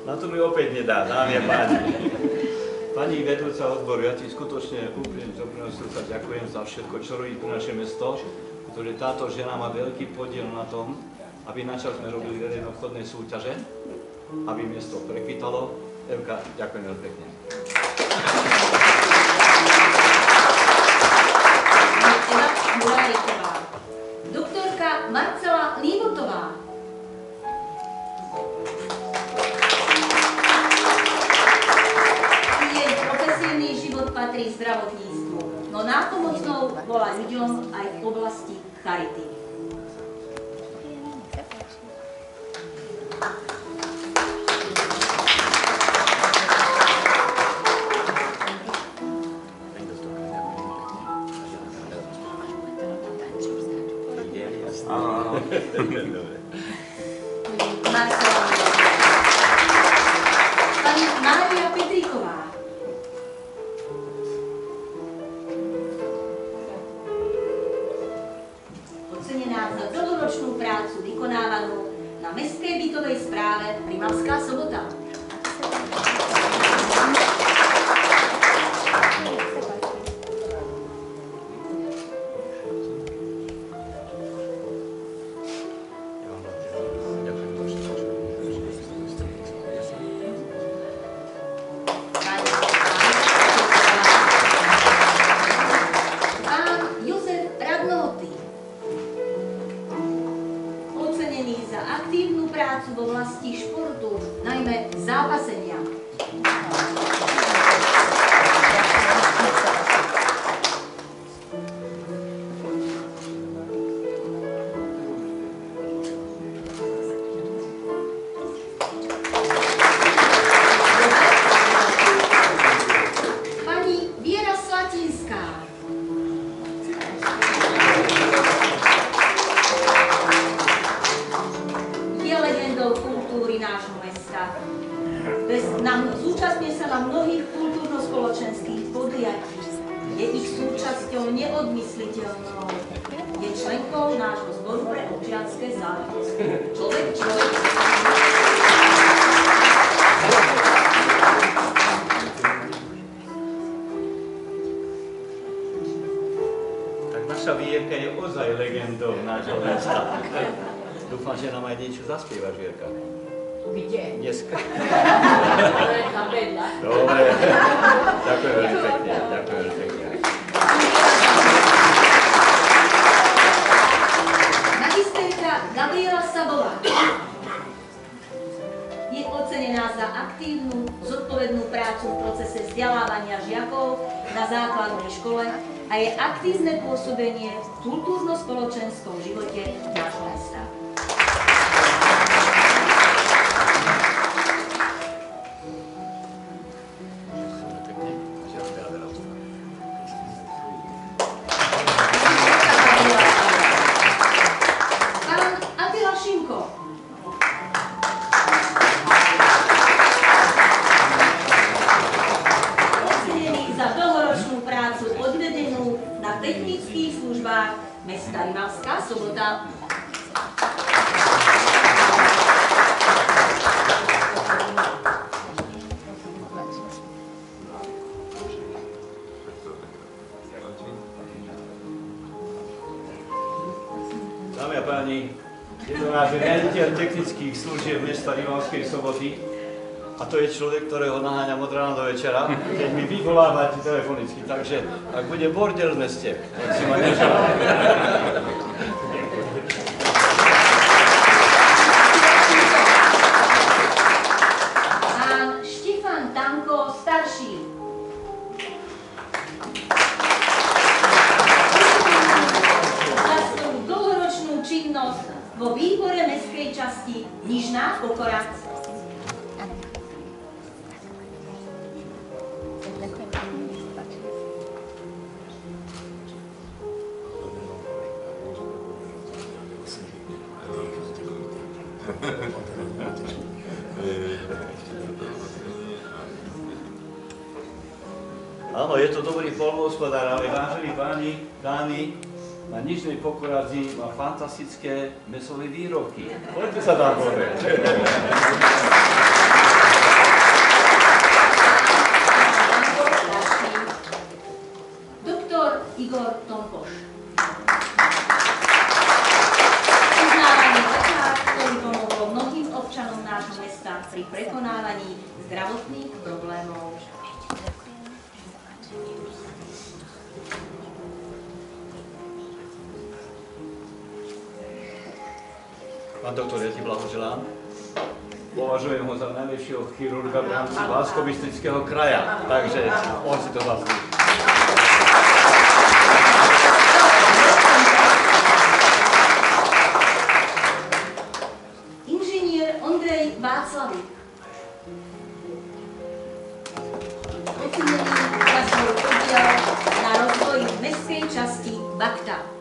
Speaker 6: Na to mi opäť nedá, dámy a páni. Pani vedúca odboru, ja ti skutočne úplne z úprimného srdca ďakujem za všetko, čo robí pre naše mesto, pretože táto žena má veľký podiel na tom, aby načas sme robili verejnoobchodné súťaže, aby mesto prekvitalo. Evka, ďakujem veľmi pekne.
Speaker 1: Eva Muráriková. Doktorka Marcela Lívotová. Jej profesijný život patrí zdravotníctvu, no nápomocnou bola ľuďom aj v oblasti charity. Marcela Lívotová. Pani Mária Petríková. Ocenená za dlhoročnú prácu vykonávanú na mestskej bytovej správe Rimavská Sobota. Pán Jozef Radnotý. Ocenený za aktívnu prácu v oblasti športu, najmä zápasenia. Pani Viera Slatinská. Je legendou kultúry nášho mesta. Zúčastňuje sa na mnohých kultúrno-spoločenských podujatí. Je ich súčasťou neodmysliteľnou. Je členkou nášho zboru pre občianske záležitosti. Človek.
Speaker 6: Dúfam, že nám aj niečo zaspievaš, Vierka.
Speaker 2: Kde?
Speaker 6: Dneska.
Speaker 2: To je tam vedľa.
Speaker 6: Dobre. Ďakujem veľmi pekne. Ďakujem veľmi pekne.
Speaker 2: Magisterka Gabriela Sabová je ocenená za aktívnu, zodpovednú prácu v procese vzdelávania žiakov na základnej škole a je aktívne pôsobenie v kultúrno-spoločenskom živote nášho mesta. Pán Attila Šimko. Ocenený za dlhoročnú prácu odvedenú na technických službách mesta Rimavská Sobota.
Speaker 6: Dámy a páni, je to náš riaditeľ technických služieb mesta Rimavskej Soboty a to je človek, ktorého naháňam od rána do večera, keď mi vyvolávate telefonicky, takže ak bude bordel v meste, tak si ma neželám.
Speaker 2: Pán Štefan Tanko starší. Za svoju dlhoročnú činnosť vo výbore mestskej časti Nižná Pokora.
Speaker 6: Áno, je to dobrý poľnohospodár, ale vážení páni, dámy, na Nižnej Pokoradzi má fantastické mäsové výrobky. Poďte sa tam pozrieť.
Speaker 2: Doktor Igor Tompoš. Uznávanie lekár, ktorý pomohol mnohým občanom nášho mesta pri prekonávaní zdravotných problémov.
Speaker 6: Pán doktor, ja ti blahoželám. Považujem ho za najlepšieho chirurga v rámci Banskobystrického kraja, takže on si to zaslúži.
Speaker 2: Inžinier Ondrej Václavík. Ocenený za svoj podiel na rozvoji mestskej časti Bakta.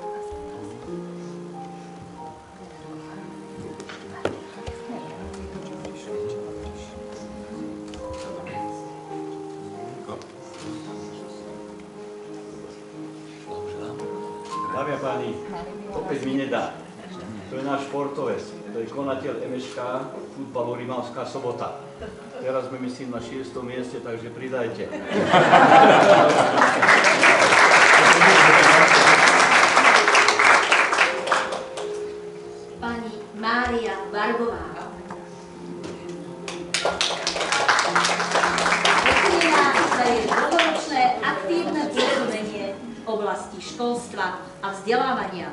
Speaker 6: Dámy a páni, opäť mi nedá. To je náš športovec, to je konateľ MŠK futbalu Rimavská Sobota. Teraz sme myslím na 6. mieste, takže pridajte.
Speaker 2: Pani Mária Barbová. Ocenená za jej dlhoročné aktívne pôsobenie v oblasti školstva a vzdelávania.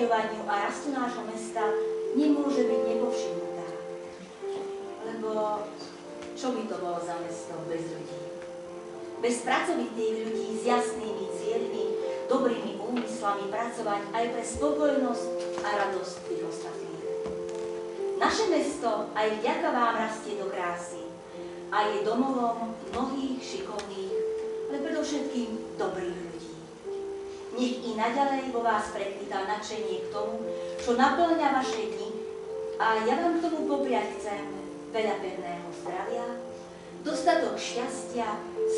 Speaker 2: rozširovaniu a rastu nášho mesta nemôže byť nepovšimnutá. Lebo čo by to bolo za mesto bez ľudí? Bez pracovitých ľudí s jasnými cieľmi, dobrými úmyslami pracovať aj pre spokojnosť a radosť tých ostatných. Naše mesto aj vďaka vám rastie do krásy a je domovom mnohých šikovných, ale predovšetkým dobrých ľudí. Nech i naďalej vo vás prekvitá nadšenie k tomu, čo naplňa vaše dni, a ja vám k tomu popriať chcem veľa pevného zdravia, dostatok šťastia,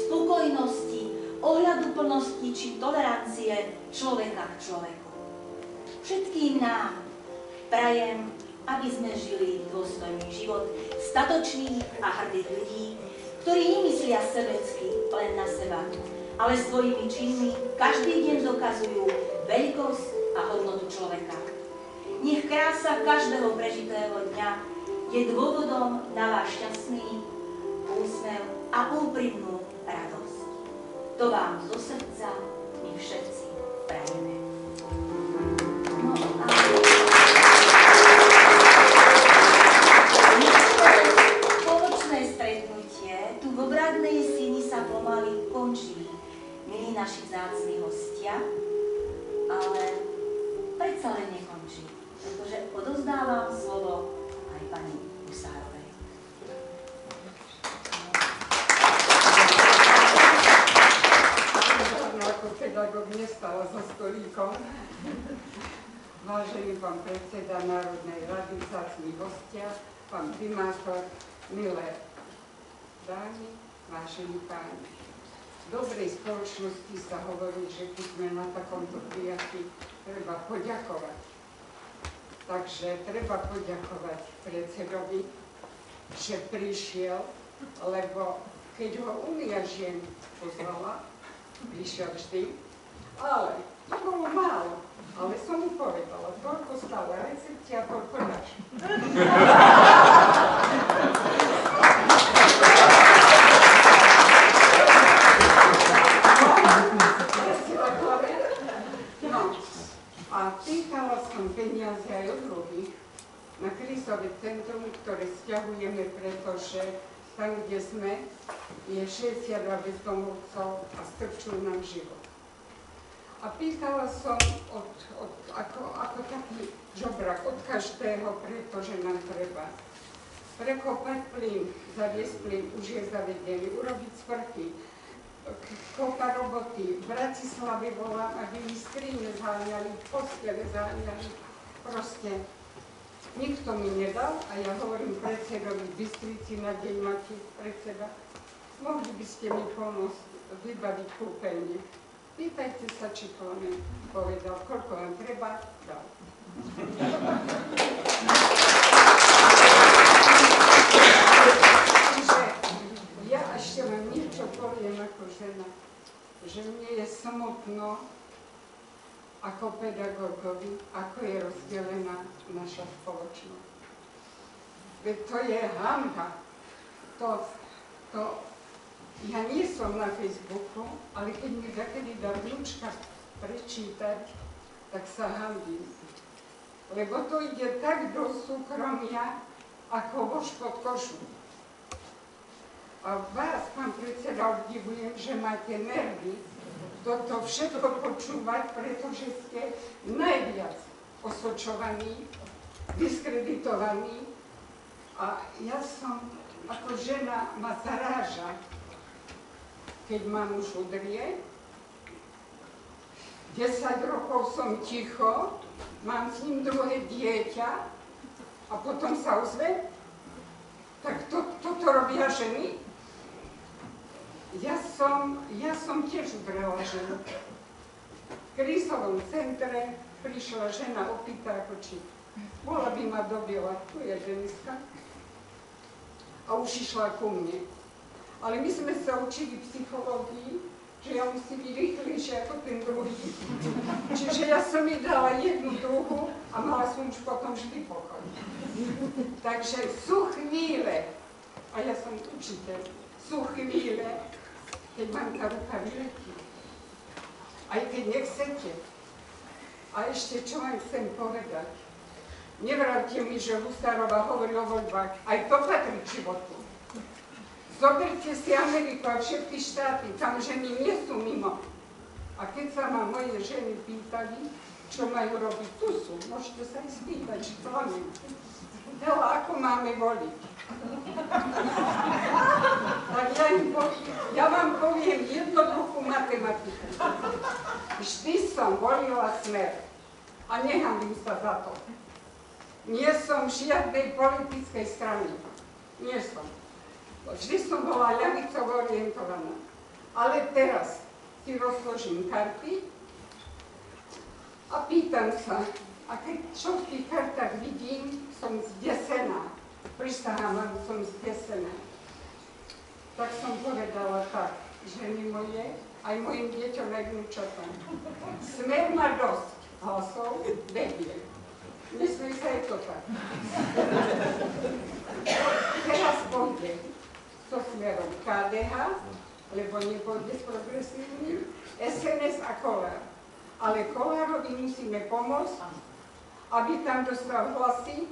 Speaker 2: spokojnosti, ohľaduplnosti či tolerancie človeka k človeku. Všetkým nám prajem, aby sme žili dôstojný život statočných a hrdých ľudí, ktorí nemyslia sebecky len na seba, ale svojimi činmi každý deň dokazujú veľkosť a hodnotu človeka. Nech krása každého prežitého dňa je dôvodom na váš šťastný úsmev a úprimnú radosť. To vám zo srdca my všetci prajeme. No a spoločné stretnutie tu v obradnej síni sa pomaly končí, milí naši vzácni hostia, ale predsa len nekončí, pretože odovzdávam slovo aj pani Husárovej.
Speaker 7: Ako pedagóg nestala so stolíkom. Vážený pán predseda Národnej rady, vzácni hostia, pán primátor, milé dámy, vážení páni. V dobrej spoločnosti sa hovorí, že keď sme na takomto prijatí, treba poďakovať. Takže treba poďakovať predsedovi, že prišiel, lebo keď ho Únia žien pozvala, prišiel vždy, ale to bolo málo. Ale som mu povedala, toľko stále recepty a toľko naš. No, a pýtala som peniaze aj od druhých na krízové centrum, ktoré stiahujeme, pretože tam, kde sme, je 62 bezdomovcov a strčujú nám život. A pýtala som ako taký žobrak od každého, pretože nám treba prekopať plyn, zaviesť plyn, už je zavedený, urobiť sprchy, kopa roboty. V Bratislave volám, aby mi skrine zháňali, postele zháňali. Proste nikto mi nedal a ja hovorím predsedovi v Bystrici na deň máte predseda, mohli by ste mi pomôcť vybaviť kúpeľne. Pýtajte sa, či Klement povedal, koľko vám treba, dal. Čiže ja ešte vám niečo poviem ako žena, že mne je samotno ako pedagógovi, ako je rozdelená naša spoločnosť. Veď to je hanba. Ja nie som na Facebooku, ale keď mi takedy dá vnúčka prečítať, tak sa hanbím. Lebo to ide tak do súkromia, ako vož pod košu. A vás, pán predseda, obdivujem, že máte nervy toto všetko počúvať, pretože ste najviac osočovaní, diskreditovaní. A ja som, ako žena, ma zaráža, keď ma muž udrie, 10 rokov som ticho, mám s ním druhé dieťa a potom sa ozve, tak toto robia ženy. Ja som tiež udrela ženu. V krízovom centre prišla žena opýta, ako či bola by ma dobila, tu je ženská, a už išla ku mne. Ale my sme sa učili psychológii, že ja musím byť rýchlejšie ako ten druhý. Čiže ja som jej dala jednu druhu a mala som už potom vždy pokoj. Takže sú chvíle, a ja som učiteľ, sú chvíle, keď vám tá ruka vyletí. Aj keď nechcete. A ešte čo vám chcem povedať. Nevravte mi, že Husárova hovorí o voľbách. Aj to patrí k životu. Zoberte si Ameriku a všetky štáty, tam ženy nie sú mimo. A keď sa ma moje ženy pýtali, čo majú robiť, tu sú. Môžete sa ich spýtať, či to oni. Dela, ako máme voliť. Tak ja vám poviem jednoduchú matematiku. Vždy som volila Smer a nehanbím sa za to. Nie som žiadnej politickej strany. Nie som. Vždy som bola ľavicovo orientovaná. Ale teraz si rozložím karty a pýtam sa, a keď čo v tých kartách vidím, som zdesená. Pristávam, som zdesená. Tak som povedala tak, ženy moje, aj mojim deťom, aj vnúčatám. Smer má dosť hlasov, debil. Myslím sa, je to tak. Teraz pôjde so smerom KDH, lebo nepôjde s progresívnym, SNS a Kollár. Ale Kollárovi musíme pomôcť, aby tam dostal hlasy,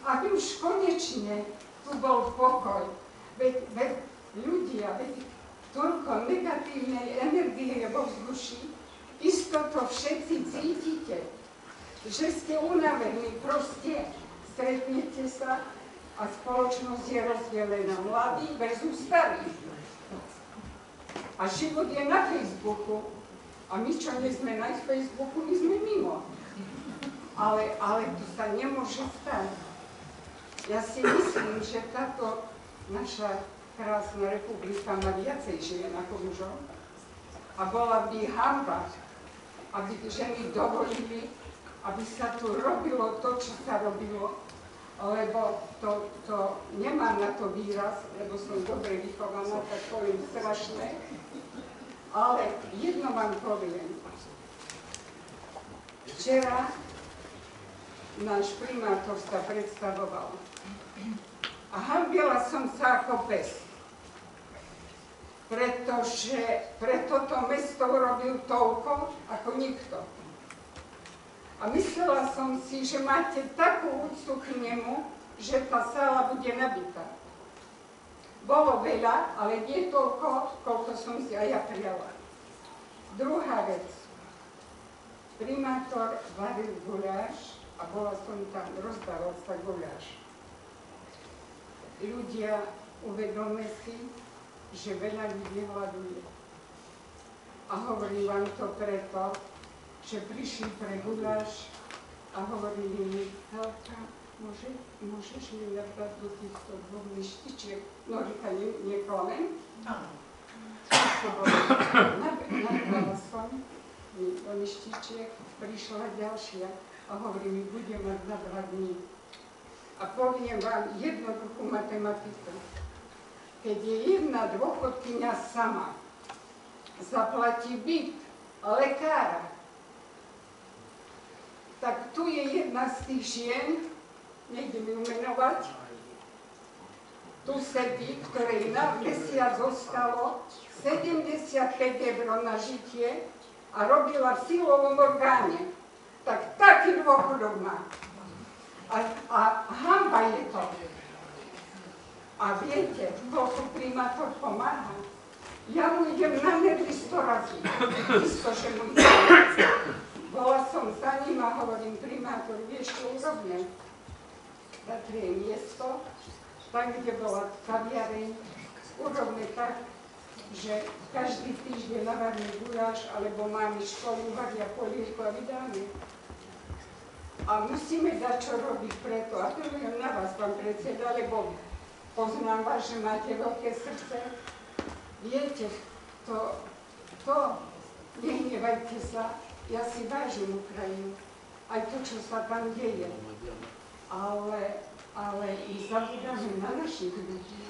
Speaker 7: aby už konečne tu bol pokoj. Veď ľudia, toľko negatívnej energie vo vzduši, isto to všetci cítite, že ste unavení, proste stretnete sa a spoločnosť je rozdelená mladí versus starí. A život je na Facebooku a my, čo nie sme na Facebooku, my sme mimo. Ale to sa nemôže stať. Ja si myslím, že táto naša krásna republika má viacej žien ako mužov. A bola by hanba, aby ženy dovolili, aby sa tu robilo to, čo sa robilo, lebo to nemám na to výraz, lebo som dobre vychovaná, tak poviem strašné. Ale jedno vám poviem. Včera náš primátor sa predstavoval. A hanbila som sa ako pes. Pretože pre toto mesto urobil toľko, ako nikto. A myslela som si, že máte takú úctu k nemu, že tá sála bude nabitá. Bolo veľa, ale nie toľko, koľko som si aj ja prijala. Druhá vec. Primátor varil guláš a bola som tam, rozdával sa guláš. Ľudia, uvedome si, že veľa ľudí hľaduje. A hovorím vám to preto, že prišli pre guláš a hovorili mi, Helka, môžeš mi nabrať do týchto dvoch myštičiek? No, Rika, neklamem? Nabrala som do myštičiek, prišla ďalšia a hovorí mi, budem mať na 2 dní. A poviem vám jednoduchú matematiku. Keď je jedna dôchodkyňa sama, zaplatí byt a lekára, tak tu je jedna z tých žien, nejdem ju menovať, tu sedí, ktorej na mesiac zostalo 75 eur na žitie a robila v silovom orgáne. Tak taký dôchodok má. A hanba je to. A viete, koľko primátor pomáha? Ja mu idem na nervy 100 razy. Isto, že mu idem. Bola som za ním a hovorím, primátor, vieš, čo urobne? Zatrie miesto, tam, kde bola kaviareň, urobme tak, že každý týždeň navaríme guláš, alebo máme školu, varia polievku a vydáme. A musíme dať, čo robiť preto. Apelujem na vás, pán predseda, lebo poznám vás, že máte veľké srdce. Viete, nehnevajte sa, ja si vážim Ukrajinu, aj to, čo sa tam deje. Ale i zabudáme na našich ľudí.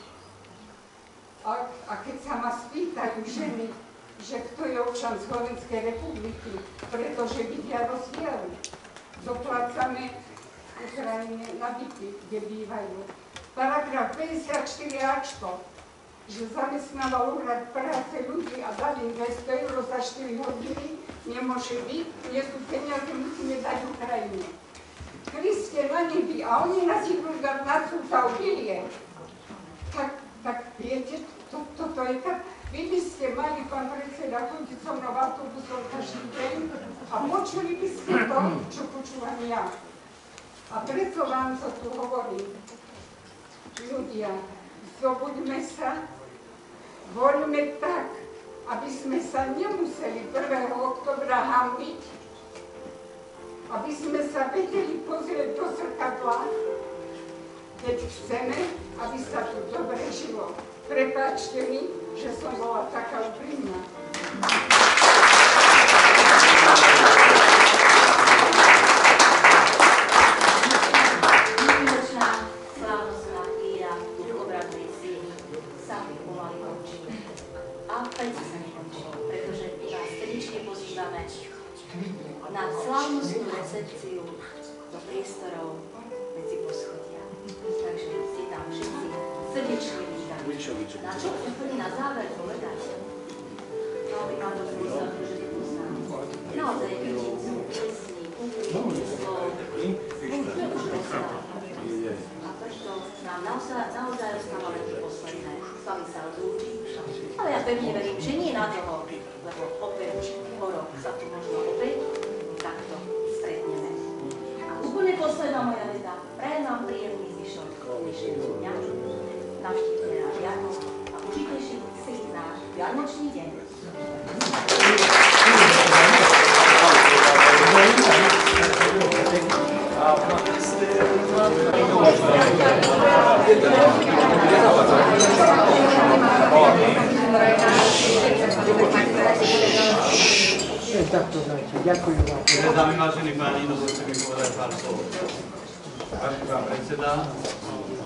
Speaker 7: A keď sa ma spýtajú ženy, že kto je občan Slovenskej republiky, pretože vidia rozdiel, doplácame v Ukrajine na byty, kde bývajú. Paragraf 54ačko, že zamestnával úrad práce ľudí a dali im 200 eur za 4 hodiny, nemôže byť, nie sú peniaze, musíme dať Ukrajine. Kriste na nebi, a oni nás idú dať na súd za obilie. Tak viete, toto je tak. Vy by ste mali, pán predseda, chodiť so mnou autobusom každý deň a počuli by ste to, čo počúvam ja. A preto vám to tu hovorím. Ľudia, zobuďme sa, voľme tak, aby sme sa nemuseli 1. októbra hanbiť, aby sme sa vedeli pozrieť do zrkadla, keď chceme, aby sa tu dobre žilo. Prepáčte mi, že som bola taká úprimná.
Speaker 2: Výročná slávnostná chvíľa duchobratnej sieni sa pomaly končí. A predsa sa nekončí, pretože vás srdečne pozývame na slávnostnú recepciu do priestorov medzi poschodia. Takže si tam všetci srdečne vítaní. Na čo chcem prvý na záver povedať? No, by ma to prúzal, že to poznám. Naozaj vidím sú presný, úprimný slov, úplne už rozpráva. A preto nám naozaj ostáva len posledné. S vami sa rozlúčiť. Ale ja pevne verím, že nie na dlho, lebo opäť o rok sa tu možno opäť takto stretneme. A úplne posledná moja veta. Prajem vám príjemný zvyšok dnešného dňa. Navštívte náš Vianoc a užite si náš vianočný deň.
Speaker 5: Ďakujem vám.
Speaker 6: Dámy, vážení páni, dovolte mi povedať pár slov. Vážený pán predseda,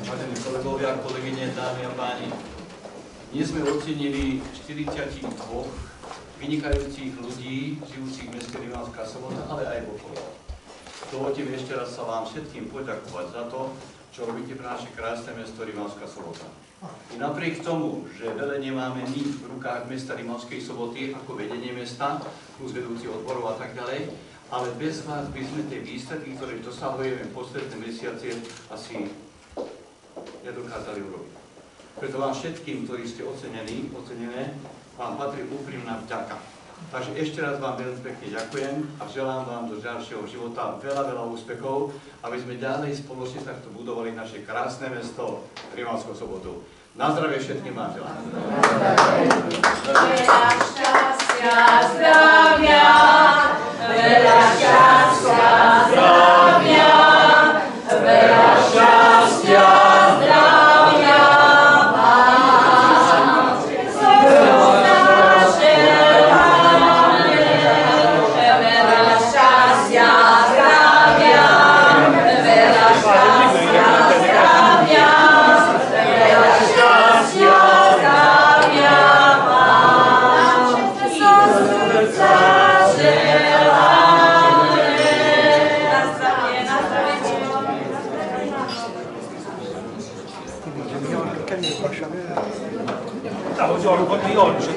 Speaker 6: vážení kolegovia, kolegyne, dámy a páni, dnes sme ocenili 42 vynikajúcich ľudí, žijúcich v meste Rimavská Sobota, ale aj v okolí. Dovolte mi ešte raz sa vám všetkým poďakovať za to, čo robíte pre naše krásne mesto Rimavská Sobota. I napriek tomu, že veľa nemáme my v rukách mesta Rimavskej Soboty ako vedenie mesta, plus vedúci odborov a tak ďalej, ale bez vás by sme tie výsledky, ktoré dosahujeme v posledné mesiace, asi nedokázali urobiť. Preto vám všetkým, ktorí ste ocenené, vám patrí úprimná vďaka. Takže ešte raz vám veľmi pekne ďakujem a želám vám do ďalšieho života veľa úspechov, aby sme ďalej spoločne takto budovali naše krásne mesto Rimavskú Sobotu. Na zdravie všetkým vám želám.
Speaker 2: Veľa šťastia, zdravia, veľa šťastia, zdravia, veľa šťastia, zdravia vám. Veľa šťastia, zdravia, veľa šťastia, zdravia, veľa šťastia, zdravia vám. I z srdca želáme. Na zdravie, na zdravie.
Speaker 8: Oggi ho rubato io, c'è